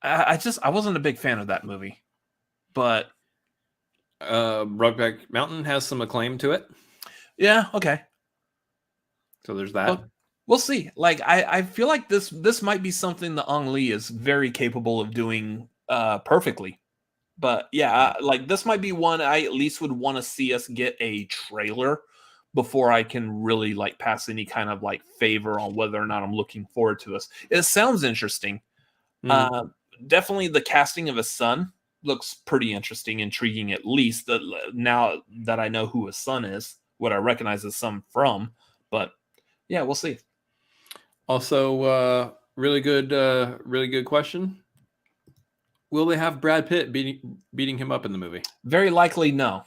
I wasn't a big fan of that movie, but Brokeback Mountain has some acclaim to it. yeah, okay. So there's that. Well, we'll see. Like I feel like this might be something that Ang Lee is very capable of doing perfectly. But yeah, like this might be one I at least would want to see us get a trailer before I can really like pass any kind of like favor on whether or not I'm looking forward to this. It sounds interesting. Definitely the casting of his son looks pretty interesting, intriguing, at least that now that I know who his son is, what I recognize his son from. But yeah, we'll see. Also, really good question. Will they have Brad Pitt beating him up in the movie? Very likely no.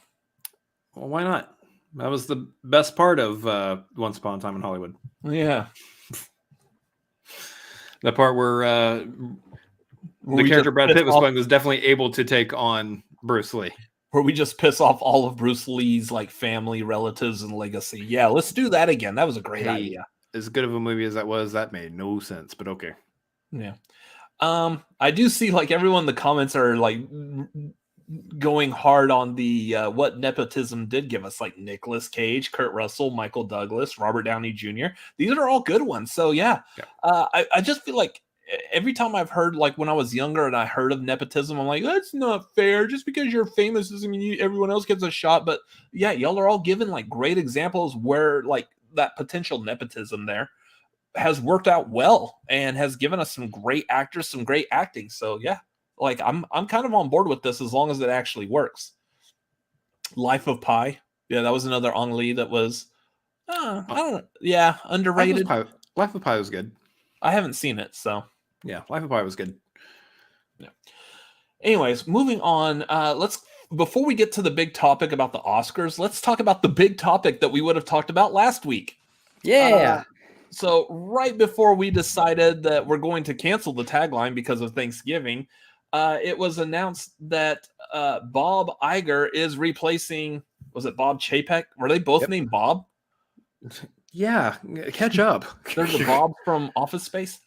Well, why not? That was the best part of Once Upon a Time in Hollywood. Yeah. The part where the character Brad Pitt was playing was definitely able to take on Bruce Lee. Where we just piss off all of Bruce Lee's like family, relatives, and legacy. Yeah, let's do that again. That was a great idea. As good of a movie as that was, that made no sense, but okay. Yeah. I do see like everyone in the comments are like going hard on the what nepotism did give us, like Nicolas Cage, Kurt Russell, Michael Douglas, Robert Downey Jr. These are all good ones. So yeah. I just feel like every time I've heard, like when I was younger and I heard of nepotism, I'm like, that's not fair. Just because you're famous doesn't mean everyone else gets a shot. But yeah, y'all are all given like great examples where like that potential nepotism there has worked out well and has given us some great actors, some great acting. So yeah, like I'm kind of on board with this as long as it actually works. Life of Pi. Yeah, that was another Ang Lee that was I don't know. Yeah, underrated. Life of Pi was good. I haven't seen it, so yeah, Life of Pi was good. Yeah. Anyways, moving on. Before we get to the big topic about the Oscars, let's talk about the big topic that we would have talked about last week. Yeah. So right before we decided that we're going to cancel the Tagline because of Thanksgiving, it was announced that Bob Iger is replacing, was it Bob Chapek? Were they both named Bob? Yeah, catch up. There's a Bob from Office Space.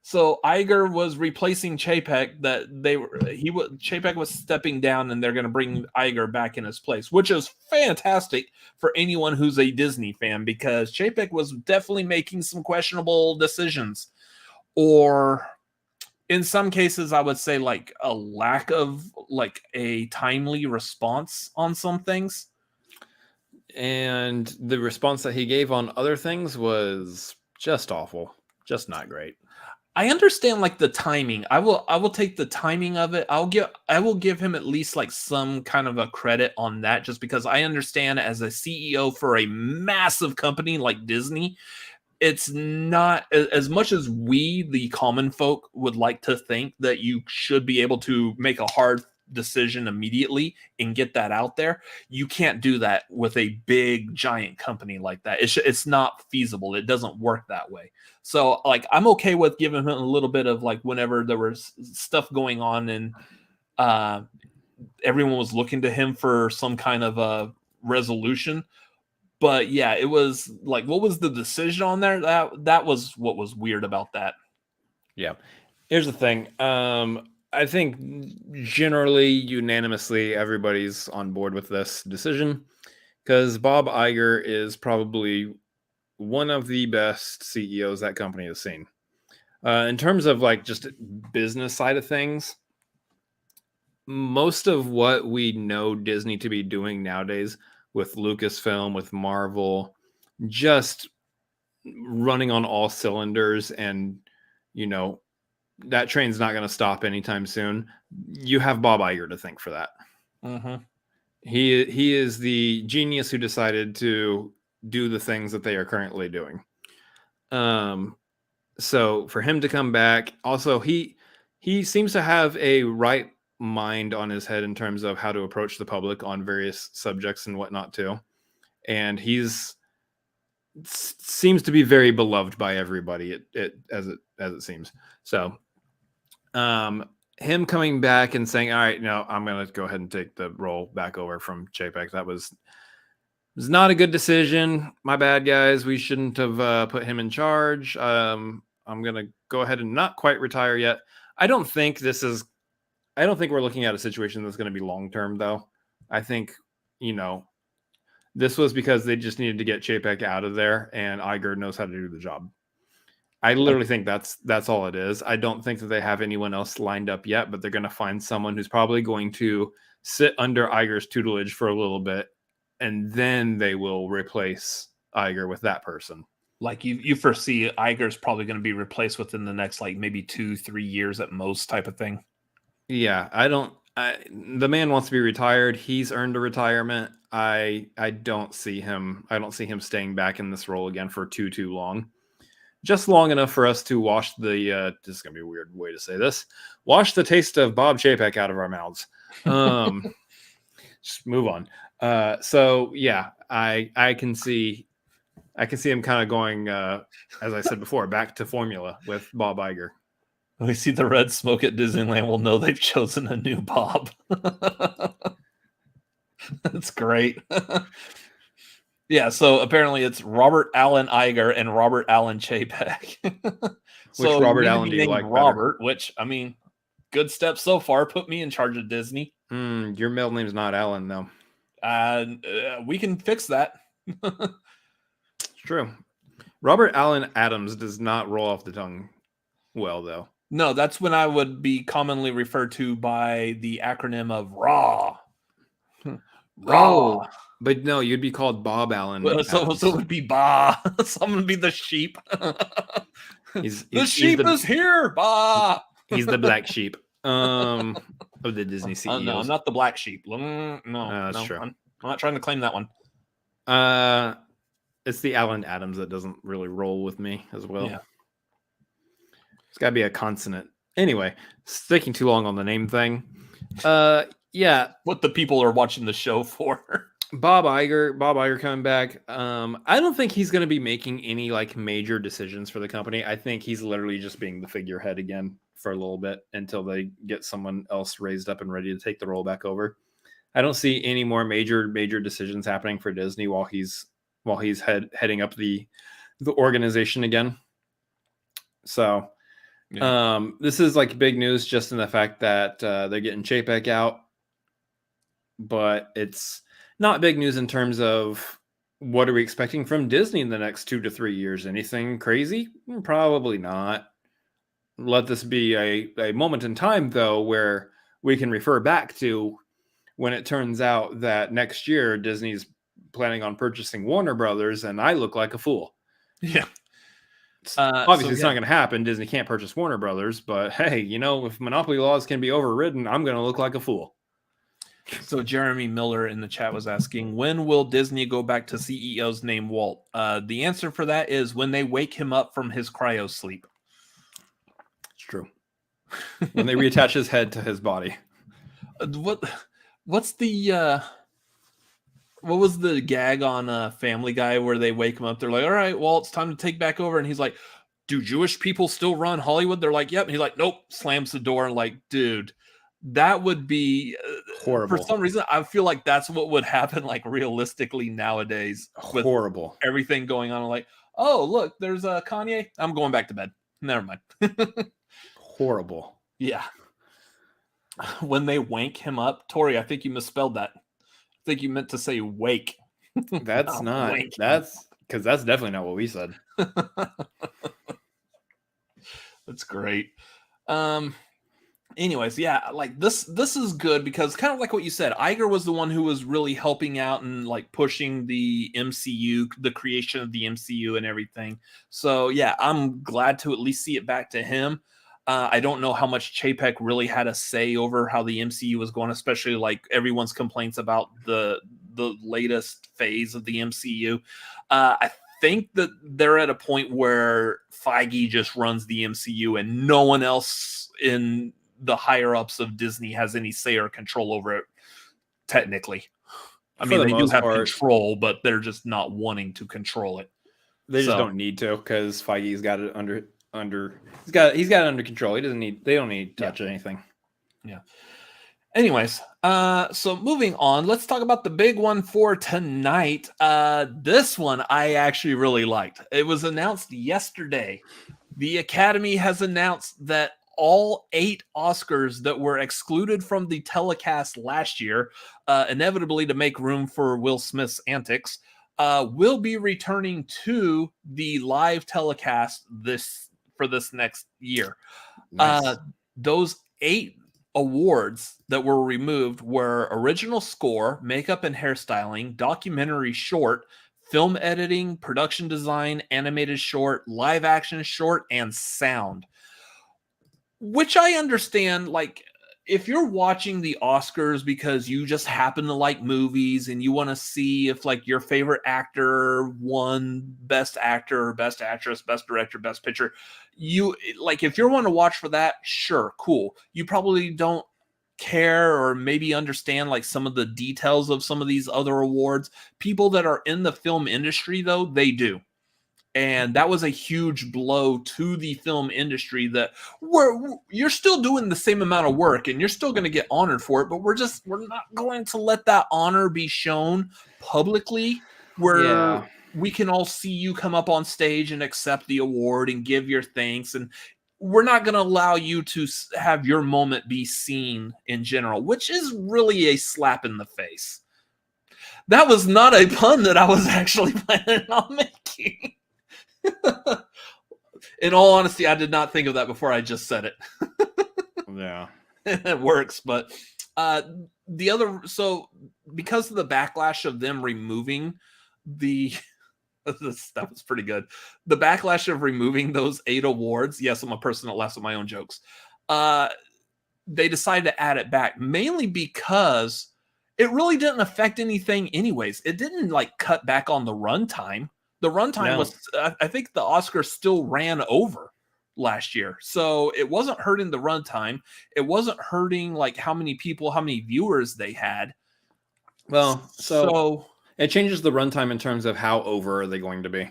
So Iger was replacing Chapek. Chapek was stepping down, and they're going to bring Iger back in his place, which is fantastic for anyone who's a Disney fan, because Chapek was definitely making some questionable decisions, or in some cases, I would say like a lack of like a timely response on some things. And the response that he gave on other things was just awful, just not great. I understand like the timing. I will take the timing of it. I will give him at least like some kind of a credit on that, just because I understand as a CEO for a massive company like Disney, it's not as much as we, the common folk, would like to think that you should be able to make a hard decision immediately and get that out there. You can't do that with a big giant company like that. It's not feasible. It doesn't work that way. So like I'm okay with giving him a little bit of like whenever there was stuff going on and everyone was looking to him for some kind of a resolution. But yeah, it was like, what was the decision on there? That was what was weird about that. Yeah. Here's the thing. I think generally, unanimously, everybody's on board with this decision because Bob Iger is probably one of the best CEOs that company has seen. In terms of like just business side of things, most of what we know Disney to be doing nowadays with Lucasfilm, with Marvel, just running on all cylinders, and you know, that train's not going to stop anytime soon. You have Bob Iger to thank for that. Mm-hmm. He is the genius who decided to do the things that they are currently doing. So for him to come back, also he seems to have a right mind on his head in terms of how to approach the public on various subjects and whatnot too. And seems to be very beloved by everybody. As it seems. So, him coming back and saying, "All right, no, I'm going to go ahead and take the role back over from Chapek." That was not a good decision. My bad, guys. We shouldn't have put him in charge. I'm going to go ahead and not quite retire yet. I don't think we're looking at a situation that's going to be long term, though. I think, this was because they just needed to get Chapek out of there, and Iger knows how to do the job. I literally think that's all it is. I don't think that they have anyone else lined up yet, but they're going to find someone who's probably going to sit under Iger's tutelage for a little bit, and then they will replace Iger with that person. Like you foresee Iger's probably going to be replaced within the next maybe 2-3 years at most, type of thing. Yeah, the man wants to be retired. He's earned a retirement. I don't see him staying back in this role again for too long. Just long enough for us to wash the this is gonna be a weird way to say this. Wash the taste of Bob Chapek out of our mouths. Just move on. So yeah, I can see him kind of going, as I said before, back to formula with Bob Iger. When we see the red smoke at Disneyland, we'll know they've chosen a new Bob. That's great. Yeah, so apparently it's Robert Allen Iger and Robert Allen Chapek. Which Robert Allen do you like Robert, better? Which, I mean, good step so far. Put me in charge of Disney. Your middle name's not Allen, though. We can fix that. It's true. Robert Allen Adams does not roll off the tongue well, though. No, that's when I would be commonly referred to by the acronym of RAW. Oh, but no, you'd be called Bob Allen. So it would be Ba. Someone would be the sheep. The sheep is here, Ba. He's the black sheep of the Disney CEOs. No, I'm not the black sheep. No, that's true. I'm not trying to claim that one. It's the Allen Adams that doesn't really roll with me as well. Yeah. It's got to be a consonant. Anyway, sticking too long on the name thing. Yeah. What the people are watching the show for. Bob Iger coming back. I don't think he's going to be making any major decisions for the company. I think he's literally just being the figurehead again for a little bit until they get someone else raised up and ready to take the role back over. I don't see any more major decisions happening for Disney while he's heading up the organization again. So this is big news just in the fact that they're getting Chapek out, but it's not big news in terms of what are we expecting from Disney in the next 2 to 3 years. Anything crazy? Probably not. Let this be a moment in time, though, where we can refer back to when it turns out that next year Disney's planning on purchasing Warner Brothers, and I look like a fool. Yeah. Obviously, it's not going to happen. Disney can't purchase Warner Brothers, but hey, if monopoly laws can be overridden, I'm going to look like a fool. So Jeremy Miller in the chat was asking, when will Disney go back to CEO's name Walt? The answer for that is when they wake him up from his cryo sleep. It's true. When they reattach his head to his body. What's the what was the gag on Family Guy where they wake him up? They're like, all right, well, it's time to take back over. And he's like, do Jewish people still run Hollywood? They're like, yep. And he's like, nope, slams the door. And dude, that would be horrible. For some reason, I feel like that's what would happen realistically nowadays. With horrible. Everything going on. Oh, look, there's Kanye. I'm going back to bed. Never mind. Horrible. Yeah. When they wank him up, Tori, I think you misspelled that. I think you meant to say wake. That's not. That's because that's definitely not what we said. That's great. Anyways, yeah, this is good because kind of like what you said, Iger was the one who was really helping out and pushing the MCU, the creation of the MCU and everything. So yeah, I'm glad to at least see it back to him. I don't know how much Chapek really had a say over how the MCU was going, especially like everyone's complaints about the latest phase of the MCU. I think that they're at a point where Feige just runs the MCU and no one else in the higher ups of Disney has any say or control over it. Technically, I mean, they do have control, but they're just not wanting to control it. They just don't need to, because Feige's got it under. He's got it under control. They don't need to touch anything. Yeah. Anyways, so moving on, let's talk about the big one for tonight. This one I actually really liked. It was announced yesterday. The Academy has announced that all 8 Oscars that were excluded from the telecast last year, inevitably to make room for Will Smith's antics, will be returning to the live telecast for this next year. Nice. Those 8 awards that were removed were original score, makeup and hairstyling, documentary short, film editing, production design, animated short, live action short, and sound. Which I understand, like, if you're watching the Oscars because you just happen to like movies and you want to see if like your favorite actor won best actor, best actress, best director, best picture, you like, if you're wanting to watch for that, sure, cool. You probably don't care or maybe understand like some of the details of some of these other awards. People that are in the film industry, though, they do. And that was a huge blow to the film industry, that you're still doing the same amount of work and you're still going to get honored for it, but we're not going to let that honor be shown publicly where we can all see you come up on stage and accept the award and give your thanks. And we're not going to allow you to have your moment be seen in general, which is really a slap in the face. That was not a pun that I was actually planning on making. In all honesty, I did not think of that before I just said it. Yeah. It works, but the other, so because of the backlash of them removing that was pretty good. The backlash of removing those 8 awards. Yes, I'm a person that laughs at my own jokes. They decided to add it back, mainly because it really didn't affect anything anyways. It didn't like cut back on the runtime. The runtime was, I think the Oscars still ran over last year. So it wasn't hurting the runtime. It wasn't hurting like how many viewers they had. Well, so it changes the runtime in terms of how over are they going to be.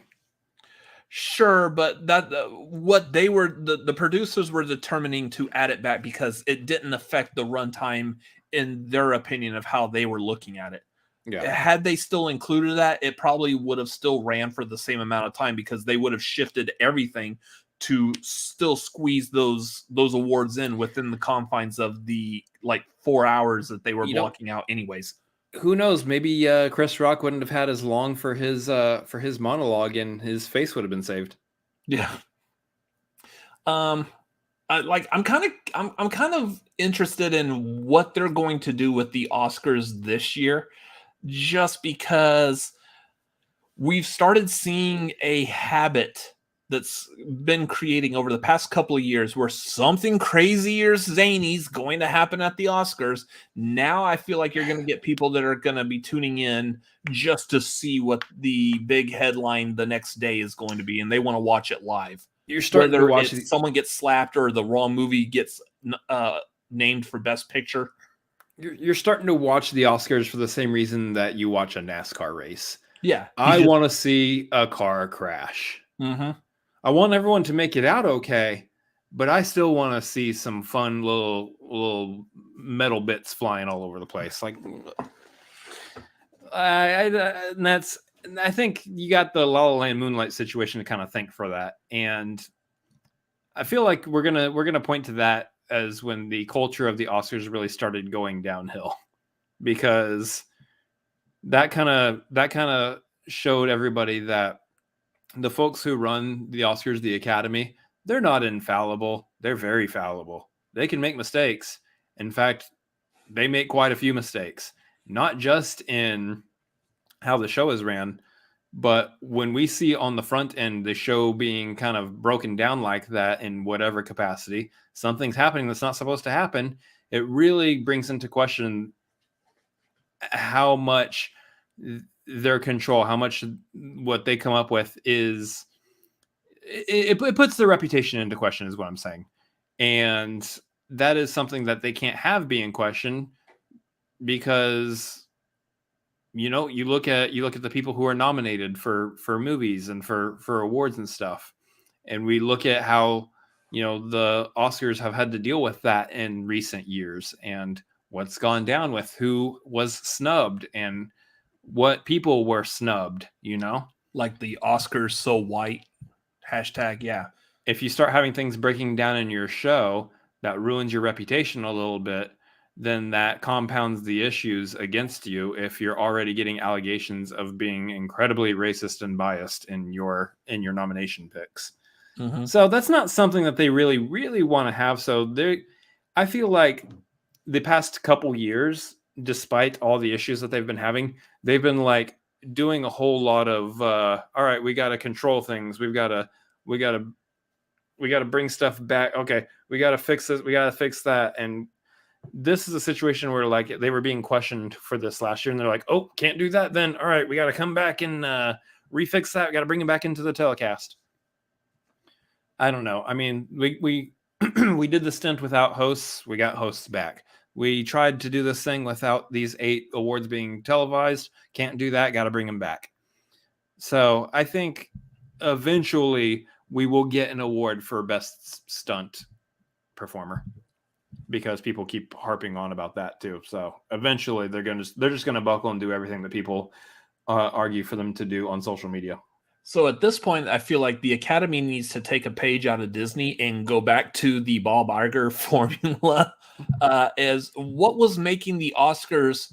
Sure, but that what they were, the producers were determining to add it back because it didn't affect the runtime in their opinion of how they were looking at it. Yeah. Had they still included that, it probably would have still ran for the same amount of time because they would have shifted everything to still squeeze those awards in within the confines of the like 4 hours that they were blocking out anyways. Who knows? Maybe Chris Rock wouldn't have had as long for his monologue, and his face would have been saved. Yeah. I'm kind of interested in what they're going to do with the Oscars this year, just because we've started seeing a habit that's been creating over the past couple of years where something crazy or zany is going to happen at the Oscars. Now I feel like you're going to get people that are going to be tuning in just to see what the big headline the next day is going to be, and they want to watch it live. You're starting to watch someone gets slapped or the wrong movie gets named for Best Picture. You're starting to watch the Oscars for the same reason that you watch a NASCAR race. Yeah. I want to see a car crash. Mm-hmm. I want everyone to make it out okay, but I still want to see some fun little metal bits flying all over the place. Like, I think you got the La La Land Moonlight situation to kind of thank for that, and I feel like we're gonna point to that as when the culture of the Oscars really started going downhill, because that kind of showed everybody that the folks who run the Oscars, the Academy, they're not infallible. They're very fallible. They can make mistakes. In fact, they make quite a few mistakes, not just in how the show is ran, But when we see on the front end the show being kind of broken down like that in whatever capacity, something's happening that's not supposed to happen, it really brings into question how much their control, how much what they come up with is, it puts their reputation into question, is what I'm saying. And that is something that they can't have be in question, because you look at the people who are nominated for movies and for awards and stuff, and we look at how the Oscars have had to deal with that in recent years, and what's gone down with who was snubbed and what people were snubbed, Like the Oscars so white hashtag. Yeah. If you start having things breaking down in your show that ruins your reputation a little bit, then that compounds the issues against you if you're already getting allegations of being incredibly racist and biased in your nomination picks. Mm-hmm. So that's not something that they really, really want to have. So I feel like the past couple years, despite all the issues that they've been having, they've been like doing a whole lot of, all right, we got to control things. We got to bring stuff back. Okay, we got to fix this. We got to fix that. And this is a situation where like they were being questioned for this last year, and they're like, oh, can't do that. Then all right, we got to come back and refix that. We got to bring it back into the telecast. I don't know. I mean, we we did the stint without hosts. We got hosts back. We tried to do this thing without these 8 awards being televised. Can't do that. Got to bring them back. So I think eventually we will get an award for best stunt performer, because people keep harping on about that too. So eventually they're just going to buckle and do everything that people argue for them to do on social media. So at this point, I feel like the Academy needs to take a page out of Disney and go back to the Bob Iger formula as what was making the Oscars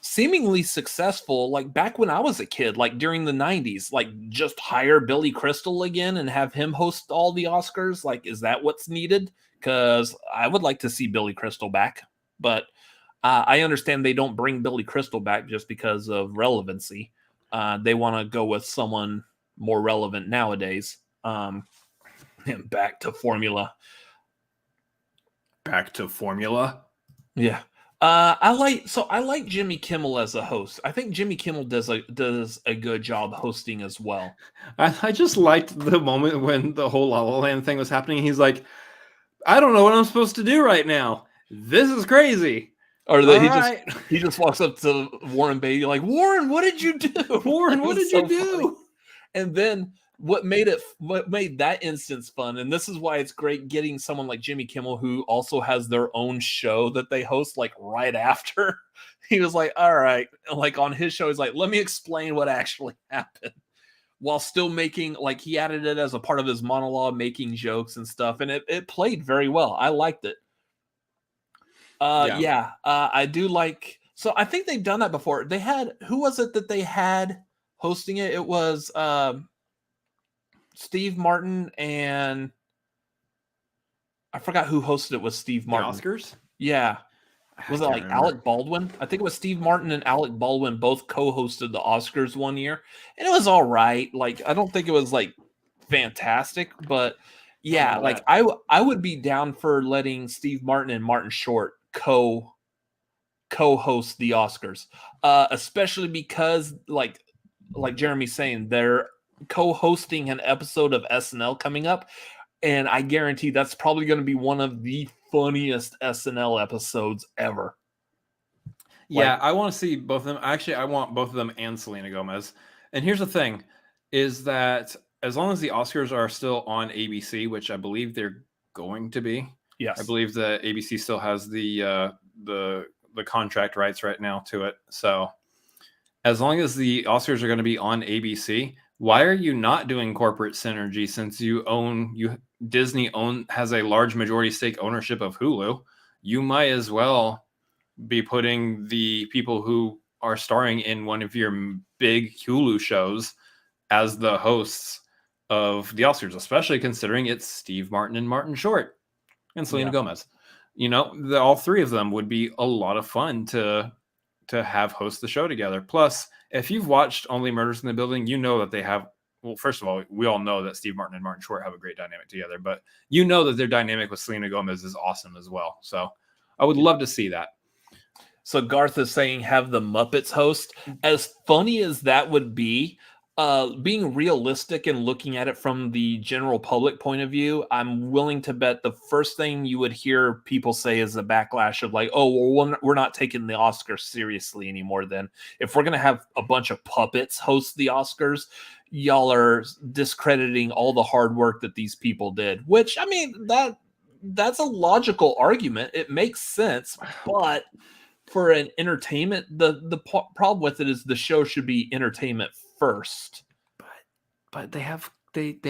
seemingly successful, like back when I was a kid, like during the 90s, like just hire Billy Crystal again and have him host all the Oscars. Like, is that what's needed? Because I would like to see Billy Crystal back, but I understand they don't bring Billy Crystal back just because of relevancy. They want to go with someone more relevant nowadays. And back to formula. Back to formula. Yeah. I like Jimmy Kimmel as a host. I think Jimmy Kimmel does a good job hosting as well. I just liked the moment when the whole La La Land thing was happening. He's like, I don't know what I'm supposed to do right now. This is crazy. Or he just walks up to Warren Beatty like, Warren, what did you do? Warren, what did you do? Funny. And then what made that instance fun, and this is why it's great getting someone like Jimmy Kimmel, who also has their own show that they host like right after. He was like, all right, like on his show, he's like, let me explain what actually happened, while still making, like, he added it as a part of his monologue, making jokes and stuff, and it played very well. I liked it. I do like. So I think they've done that before. They had, who was it that they had hosting it? It was Steve Martin, and I forgot who hosted it with Steve Martin. The Oscars? Yeah. Was it like remember. Alec Baldwin? I think it was Steve Martin and Alec Baldwin both co-hosted the Oscars one year, and it was all right. Like, I don't think it was like fantastic, but yeah, like I would be down for letting Steve Martin and Martin Short co-host the Oscars, especially because like Jeremy's saying, they're co-hosting an episode of SNL coming up, and I guarantee that's probably going to be one of the funniest SNL episodes ever. Yeah, I want to see both of them. Actually, I want both of them and Selena Gomez. And here's the thing, is that as long as the Oscars are still on ABC, which I believe they're going to be. Yes. I believe that ABC still has the contract rights right now to it. So as long as the Oscars are going to be on ABC, why are you not doing corporate synergy, since Disney has a large majority stake ownership of Hulu? You might as well be putting the people who are starring in one of your big Hulu shows as the hosts of the Oscars, especially considering it's Steve Martin and Martin Short and Selena Gomez. All 3 of them would be a lot of fun to to have host the show together. Plus, if you've watched Only Murders in the Building, you know that they have. Well, first of all, we all know that Steve Martin and Martin Short have a great dynamic together, but you know that their dynamic with Selena Gomez is awesome as well. So I would love to see that. So Garth is saying have the Muppets host. As funny as that would be, being realistic and looking at it from the general public point of view, I'm willing to bet the first thing you would hear people say is a backlash of like, oh, well, we're not taking the Oscars seriously anymore then. If we're going to have a bunch of puppets host the Oscars, y'all are discrediting all the hard work that these people did, which, I mean, that's a logical argument. It makes sense, but for an entertainment, the problem with it is the show should be entertainment first. But they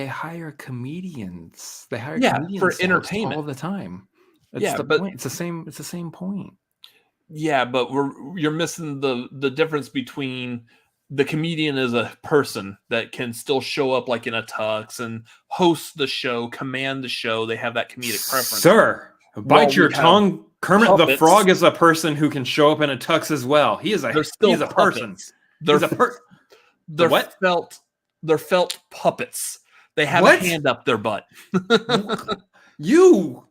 hire comedians. They hire comedians for entertainment all the time. That's the point. It's the same point. Yeah, but you're missing the difference between the comedian is a person that can still show up like in a tux and host the show, command the show. They have that comedic preference. Sir, bite your tongue. Kermit puppets. the Frog is a person who can show up in a tux as well. He's a person. They're felt puppets. They have a hand up their butt. You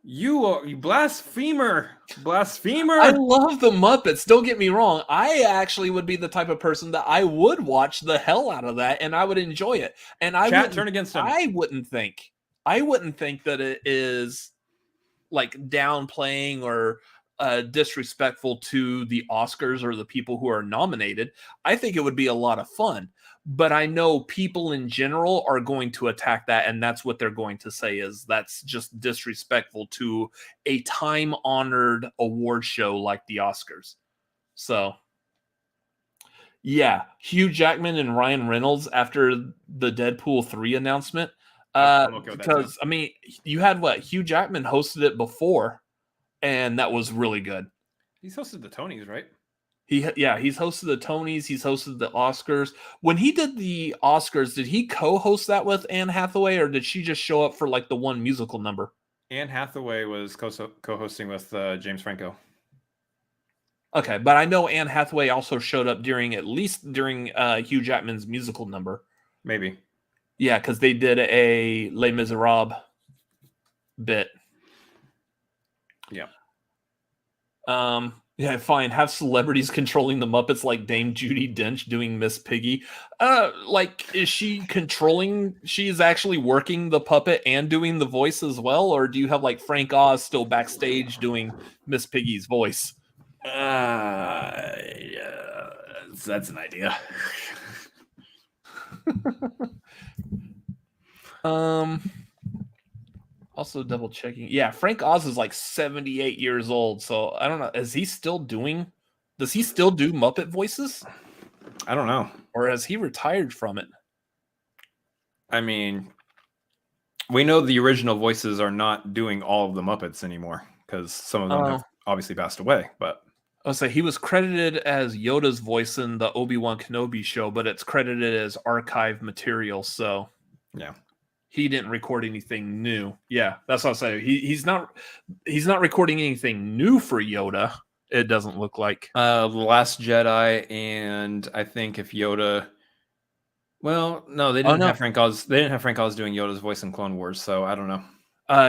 blasphemer. I love the Muppets. Don't get me wrong. I actually would be the type of person that I would watch the hell out of that and I would enjoy it. And turn against them. I wouldn't think that it is like downplaying or disrespectful to the Oscars or the people who are nominated. I think it would be a lot of fun. But I know people in general are going to attack that, and that's what they're going to say is that's just disrespectful to a time-honored award show like the Oscars. So, yeah, Hugh Jackman and Ryan Reynolds after the Deadpool 3 announcement. Because, I mean, you had Hugh Jackman hosted it before, and that was really good. He's hosted the Tonys, right? He's hosted the Tonys. He's hosted the Oscars. When he did the Oscars, did he co-host that with Anne Hathaway, or did she just show up for like the one musical number? Anne Hathaway was co-hosting with James Franco. Okay, but I know Anne Hathaway also showed up during Hugh Jackman's musical number. Maybe. Yeah, because they did a Les Miserables bit. Yeah. Yeah, fine. Have celebrities controlling the Muppets like Dame Judi Dench doing Miss Piggy. Is she controlling? She's actually working the puppet and doing the voice as well, or do you have like Frank Oz still backstage doing Miss Piggy's voice? Yeah, that's an idea. Also double checking. Yeah, Frank Oz is like 78 years old. So I don't know. Does he still do Muppet voices? I don't know. Or has he retired from it? I mean, we know the original voices are not doing all of the Muppets anymore because some of them have obviously passed away. But I'll say he was credited as Yoda's voice in the Obi-Wan Kenobi show, but it's credited as archive material. So yeah. He didn't record anything new. Yeah, that's what I say. He's not recording anything new for Yoda. It doesn't look like The Last Jedi, and I think if Yoda. Well, no, they didn't have Frank Oz. They didn't have Frank Oz doing Yoda's voice in Clone Wars, so I don't know.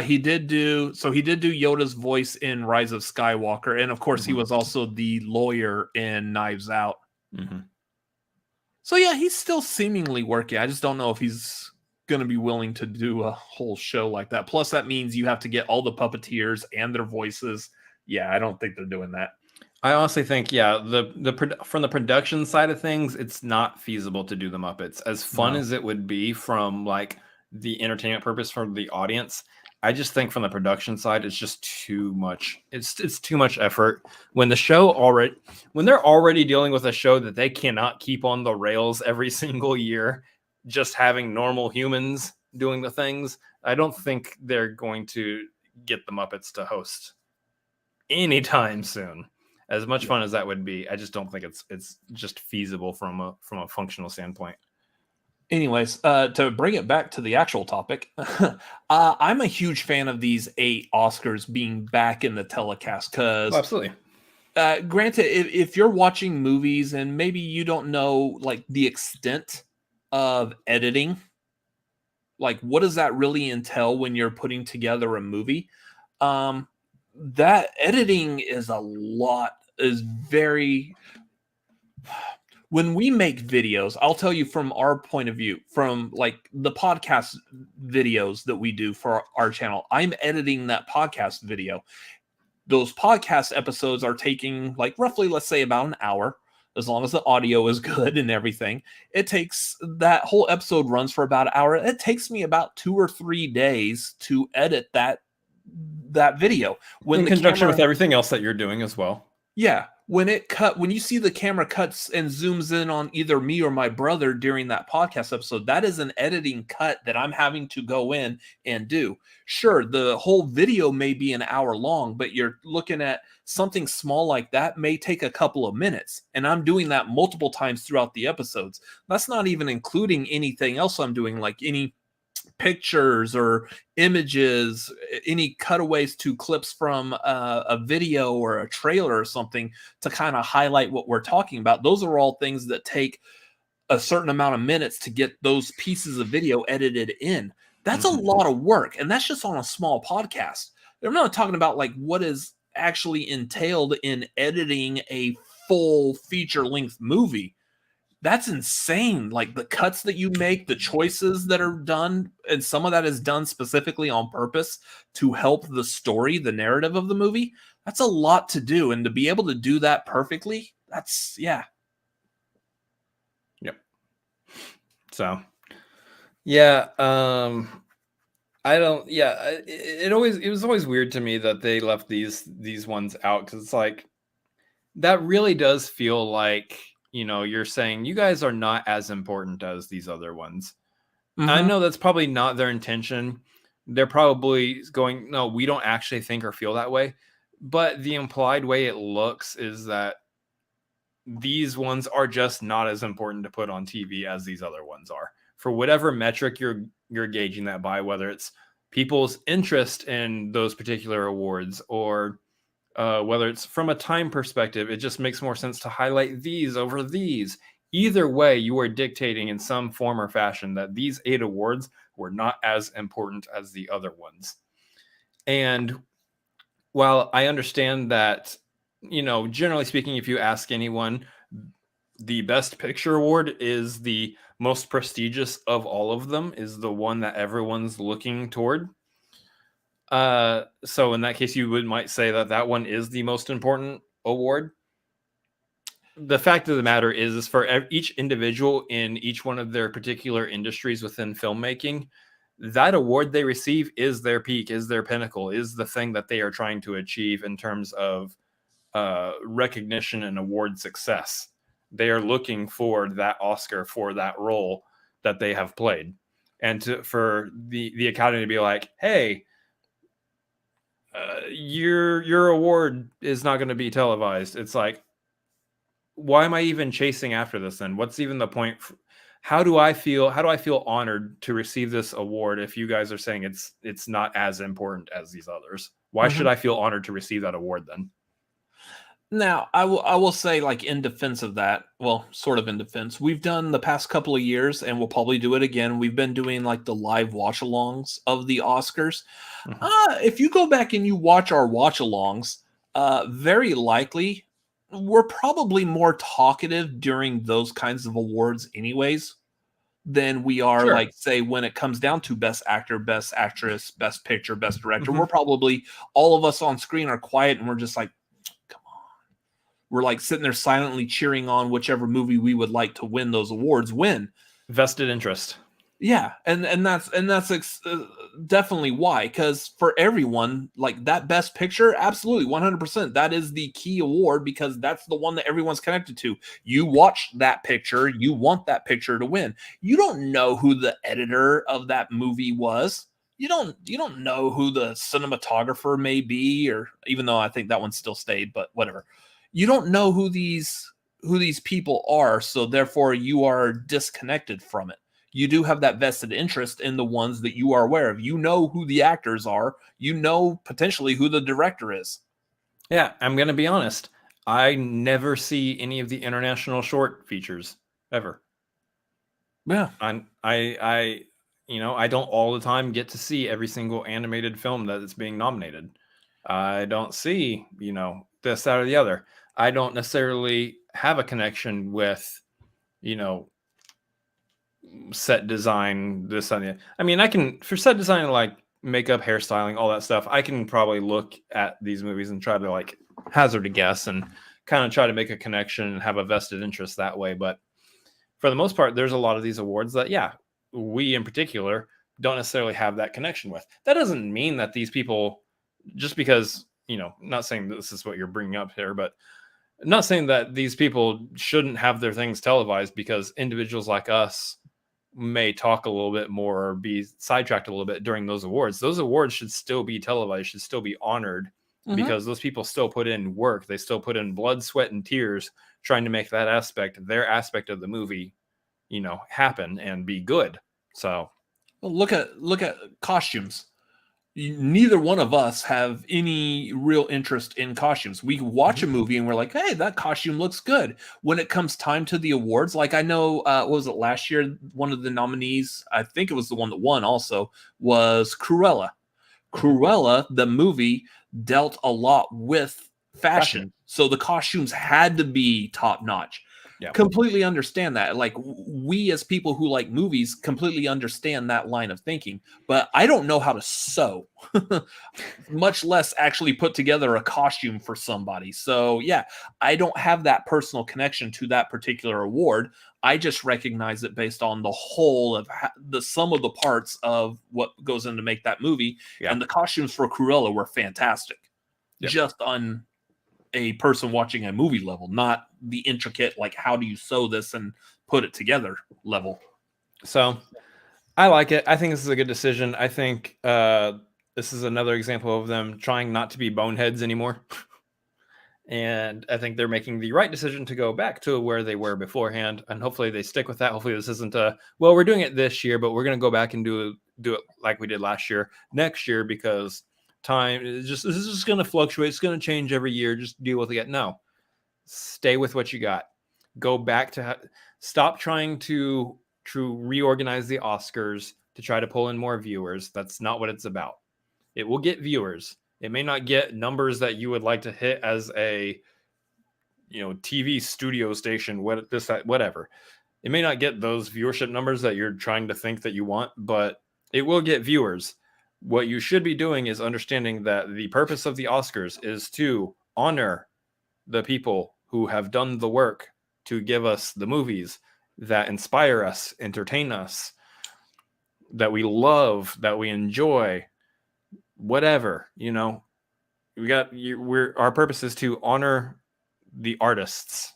He did do Yoda's voice in Rise of Skywalker, and of course he was also the lawyer in Knives Out. Mm-hmm. So yeah, he's still seemingly working. I just don't know if he's going to be willing to do a whole show like that. Plus that means you have to get all the puppeteers and their voices. Yeah, I don't think they're doing that. I honestly think, from the production side of things, it's not feasible to do the Muppets. As fun as it would be from like the entertainment purpose for the audience, I just think from the production side, it's just too much. It's too much effort when they're already dealing with a show that they cannot keep on the rails every single year. Just having normal humans doing the things, I don't think they're going to get the Muppets to host anytime soon. As much fun as that would be, I just don't think it's just feasible from a functional standpoint. Anyways, to bring it back to the actual topic, I'm a huge fan of these 8 Oscars being back in the telecast because absolutely. Granted, if you're watching movies and maybe you don't know like the extent of editing, like what does that really entail when you're putting together a movie? That editing is very. When we make videos, I'll tell you from our point of view, from like the podcast videos that we do for our channel, I'm editing that podcast video. Those podcast episodes are taking like roughly, let's say about an hour, as long as the audio is good and everything. It takes, that whole episode runs for about an hour. It takes me about 2 or 3 days to edit that video. In conjunction with everything else that you're doing as well. Yeah. When you see the camera cuts and zooms in on either me or my brother during that podcast episode, that is an editing cut that I'm having to go in and do. Sure, the whole video may be an hour long, but you're looking at something small like that may take a couple of minutes. And I'm doing that multiple times throughout the episodes. That's not even including anything else I'm doing, like any pictures or images, any cutaways to clips from a video or a trailer or something to kind of highlight what we're talking about. Those are all things that take a certain amount of minutes to get those pieces of video edited in. That's a lot of work, and that's just on a small podcast. I'm not talking about like what is actually entailed in editing a full feature-length movie. That's insane. Like the cuts that you make, the choices that are done, and some of that is done specifically on purpose to help the story, the narrative of the movie. That's a lot to do. And to be able to do that perfectly, that's, yeah. Yep. So, yeah. It was always weird to me that they left these ones out, because it's like, that really does feel like, you know, you're saying you guys are not as important as these other ones. Mm-hmm. I know that's probably not their intention. They're probably going, no, we don't actually think or feel that way. But the implied way it looks is that these ones are just not as important to put on TV as these other ones are. For whatever metric you're gauging that by, whether it's people's interest in those particular awards or whether it's from a time perspective, it just makes more sense to highlight these over these. Either way, you are dictating in some form or fashion that these 8 awards were not as important as the other ones. And while I understand that, you know, generally speaking, if you ask anyone, the Best Picture award is the most prestigious of all of them, is the one that everyone's looking toward. So in that case, you might say that one is the most important award. The fact of the matter is for each individual in each one of their particular industries within filmmaking, that award they receive is their peak, is their pinnacle, is the thing that they are trying to achieve in terms of recognition and award success. They are looking for that Oscar for that role that they have played. And for the Academy to be like, hey, your award is not going to be televised. It's like, why am I even chasing after this then? What's even the point? How do I feel honored to receive this award if you guys are saying it's not as important as these others? Why should I feel honored to receive that award then? Now, I will say, like, in defense of that, well, sort of in defense, we've done the past couple of years, and we'll probably do it again. We've been doing, like, the live watch-alongs of the Oscars. If you go back and you watch our watch-alongs, very likely, we're probably more talkative during those kinds of awards anyways than we are, like, say, when it comes down to Best Actor, Best Actress, Best Picture, Best Director. We're probably, all of us on screen are quiet, and we're just like, we're like sitting there silently cheering on whichever movie we would like to win those awards win. Vested interest. Yeah. And that's definitely why, because for everyone, like that Best Picture, absolutely 100%. That is the key award because that's the one that everyone's connected to. You watch that picture. You want that picture to win. You don't know who the editor of that movie was. You don't know who the cinematographer may be, or even though I think that one still stayed, but whatever. You don't know who these people are, so therefore you are disconnected from it. You do have that vested interest in the ones that you are aware of. You know who the actors are. You know potentially who the director is. Yeah, I'm going to be honest. I never see any of the international short features ever. Yeah. I don't all the time get to see every single animated film that is being nominated. I don't see, this, that, or the other. I don't necessarily have a connection with, set design, this and that. I mean, I can, for set design, like makeup, hairstyling, all that stuff, I can probably look at these movies and try to like hazard a guess and kind of try to make a connection and have a vested interest that way. But for the most part, there's a lot of these awards that, we in particular don't necessarily have that connection with. That doesn't mean that these people, just because, not saying this is what you're bringing up here, but I'm not saying that these people shouldn't have their things televised, because individuals like us may talk a little bit more or be sidetracked a little bit during those awards. Those awards should still be televised, should still be honored, because those people still put in work. They still put in blood, sweat, and tears trying to make that aspect, their aspect of the movie, happen and be good. So well, look at costumes. Neither one of us have any real interest in costumes. We watch a movie and we're like, hey, that costume looks good. When it comes time to the awards, like I know, what was it last year? One of the nominees, I think it was the one that won also, was Cruella. Cruella, the movie, dealt a lot with fashion. So the costumes had to be top notch. Yeah. Completely understand that. Like, we as people who like movies completely understand that line of thinking, but I don't know how to sew, much less actually put together a costume for somebody. So yeah, I don't have that personal connection to that particular award. I just recognize it based on the whole of the sum of the parts of what goes in to make that movie. Yeah. And the costumes for Cruella were fantastic. Yep. Just on a person watching a movie level, not the intricate, like, how do you sew this and put it together level. So I like it. I think this is a good decision. I think this is another example of them trying not to be boneheads anymore. And I think they're making the right decision to go back to where they were beforehand. And hopefully they stick with that. Hopefully this isn't we're doing it this year, but we're going to go back and do it like we did last year, next year, because time is this is just going to fluctuate. It's going to change every year. Just deal with it. No, stay with what you got. Go back to stop trying to reorganize the Oscars to try to pull in more viewers. That's not what it's about. It will get viewers. It may not get numbers that you would like to hit as a TV studio station, whatever. It may not get those viewership numbers that you're trying to think that you want, but it will get viewers. What you should be doing is understanding that the purpose of the Oscars is to honor the people who have done the work to give us the movies that inspire us, entertain us, that we love, that we enjoy, whatever, our purpose is to honor the artists.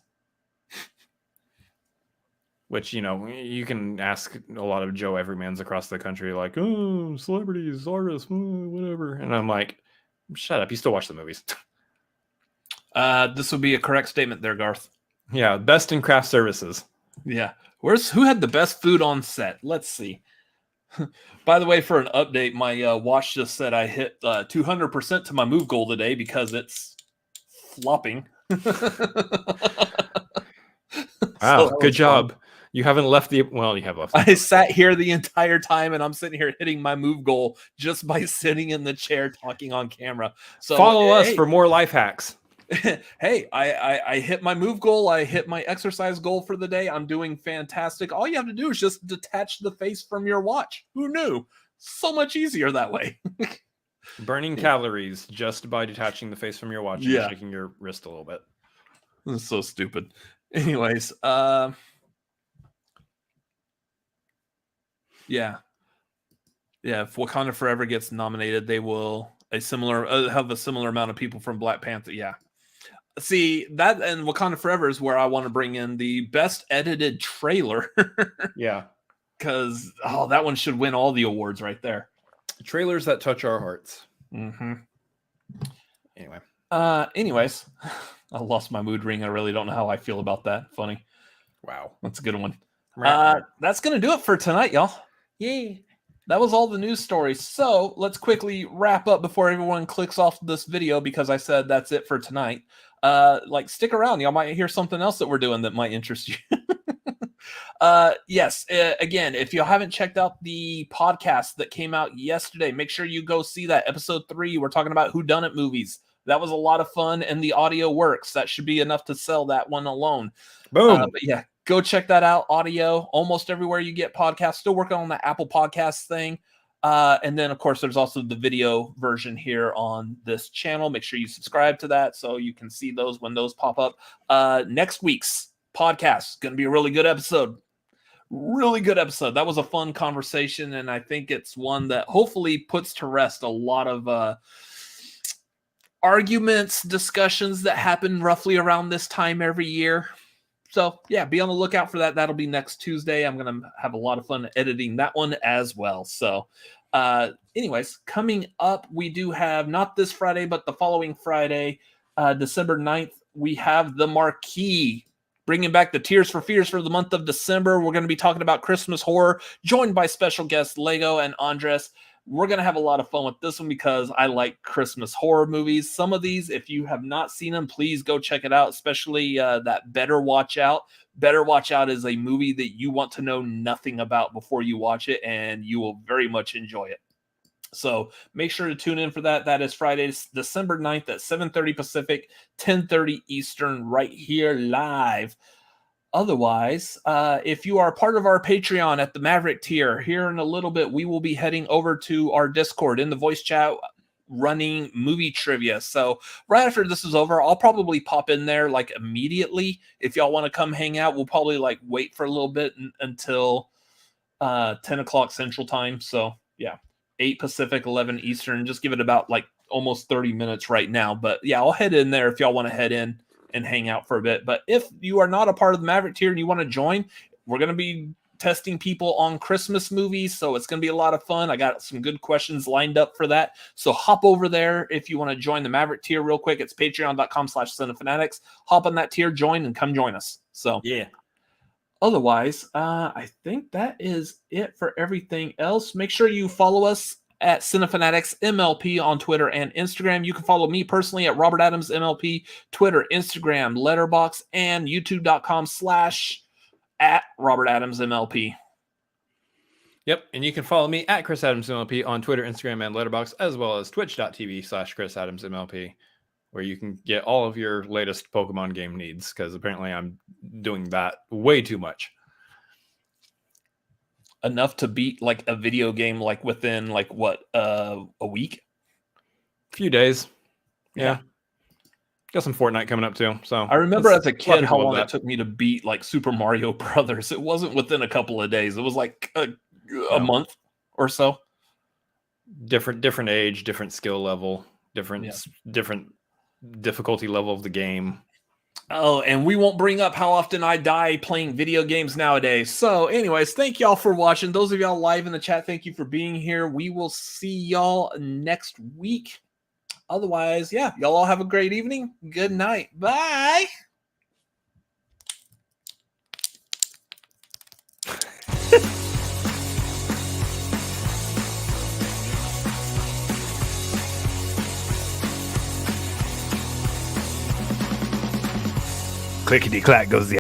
Which, you can ask a lot of Joe Everymans across the country, like, oh, celebrities, artists, whatever. And I'm like, shut up. You still watch the movies. This would be a correct statement there, Garth. Yeah. Best in craft services. Yeah. Who had the best food on set? Let's see. By the way, for an update, my watch just said I hit 200% to my move goal today because it's flopping. Wow. Good job. Fun. You haven't left you have left. I sat here the entire time, and I'm sitting here hitting my move goal just by sitting in the chair talking on camera. So follow us for more life hacks. Hey, I hit my move goal. I hit my exercise goal for the day. I'm doing fantastic. All you have to do is just detach the face from your watch. Who knew? So much easier that way. Burning calories just by detaching the face from your watch and shaking your wrist a little bit. This is so stupid. Anyways, yeah. If Wakanda Forever gets nominated, they will have a similar amount of people from Black Panther. Yeah. See, that and Wakanda Forever is where I want to bring in the best edited trailer. Yeah. Because, that one should win all the awards right there. Trailers that touch our hearts. Mm-hmm. Anyway. Anyways, I lost my mood ring. I really don't know how I feel about that. Funny. Wow. That's a good one. That's going to do it for tonight, y'all. Yay. That was all the news stories. So let's quickly wrap up before everyone clicks off this video, because I said that's it for tonight. like stick around. Y'all might hear something else that we're doing that might interest you. Yes. Again, if you haven't checked out the podcast that came out yesterday, make sure you go see that. Episode 3, we're talking about whodunit movies. That was a lot of fun, and the audio works. That should be enough to sell that one alone. Boom. But yeah, go check that out. Audio almost everywhere you get podcasts. Still working on the Apple Podcasts thing. And then, of course, there's also the video version here on this channel. Make sure you subscribe to that so you can see those when those pop up. Next week's podcast is going to be a really good episode. Really good episode. That was a fun conversation, and I think it's one that hopefully puts to rest a lot of arguments, discussions that happen roughly around this time every year. So yeah, be on the lookout for that. That'll be next Tuesday. I'm going to have a lot of fun editing that one as well. So anyways, coming up, we do have not this Friday, but the following Friday, December 9th, we have The Marquee, bringing back the Tears for Fears for the month of December. We're going to be talking about Christmas horror, joined by special guests Lego and Andres. We're going to have a lot of fun with this one because I like Christmas horror movies. Some of these, if you have not seen them, please go check it out, especially that Better Watch Out. Better Watch Out is a movie that you want to know nothing about before you watch it, and you will very much enjoy it. So make sure to tune in for that. That is Friday, December 9th at 7:30 Pacific, 10:30 Eastern, right here live. Otherwise, if you are part of our Patreon at the Maverick tier, here in a little bit, we will be heading over to our Discord in the voice chat running movie trivia. So right after this is over, I'll probably pop in there like immediately. If y'all want to come hang out, we'll probably like wait for a little bit until 10 o'clock Central Time. So yeah, 8 Pacific, 11 Eastern. Just give it about like almost 30 minutes right now. But yeah, I'll head in there if y'all want to head in and hang out for a bit. But if you are not a part of the Maverick tier and you want to join, we're going to be testing people on Christmas movies, so it's going to be a lot of fun. I got some good questions lined up for that, so hop over there if you want to join the Maverick tier real quick. It's patreon.com/cinefanatics. Hop on that tier, join, and come join us. So yeah, otherwise I think that is it for everything else. Make sure you follow us at Cinefanatics MLP on Twitter and Instagram. You can follow me personally at Robert Adams MLP, Twitter, Instagram, Letterboxd, and youtube.com/@Robert Adams MLP. Yep, and you can follow me at Chris Adams MLP on Twitter, Instagram, and Letterboxd, as well as twitch.tv/Chris Adams MLP, where you can get all of your latest Pokemon game needs, because apparently I'm doing that way too much. Enough to beat like a video game like within like what a week, few days. Yeah, got some Fortnite coming up too. So I remember as a kid how long it took me to beat like Super Mario Brothers. It wasn't within a couple of days. It was like a month or so. Different age, different skill level, different difficulty level of the game. Oh, and we won't bring up how often I die playing video games nowadays. So anyways, thank y'all for watching. Those of y'all live in the chat, thank you for being here. We will see y'all next week. Otherwise, yeah, y'all all have a great evening. Good night. Bye. Clickety clack goes the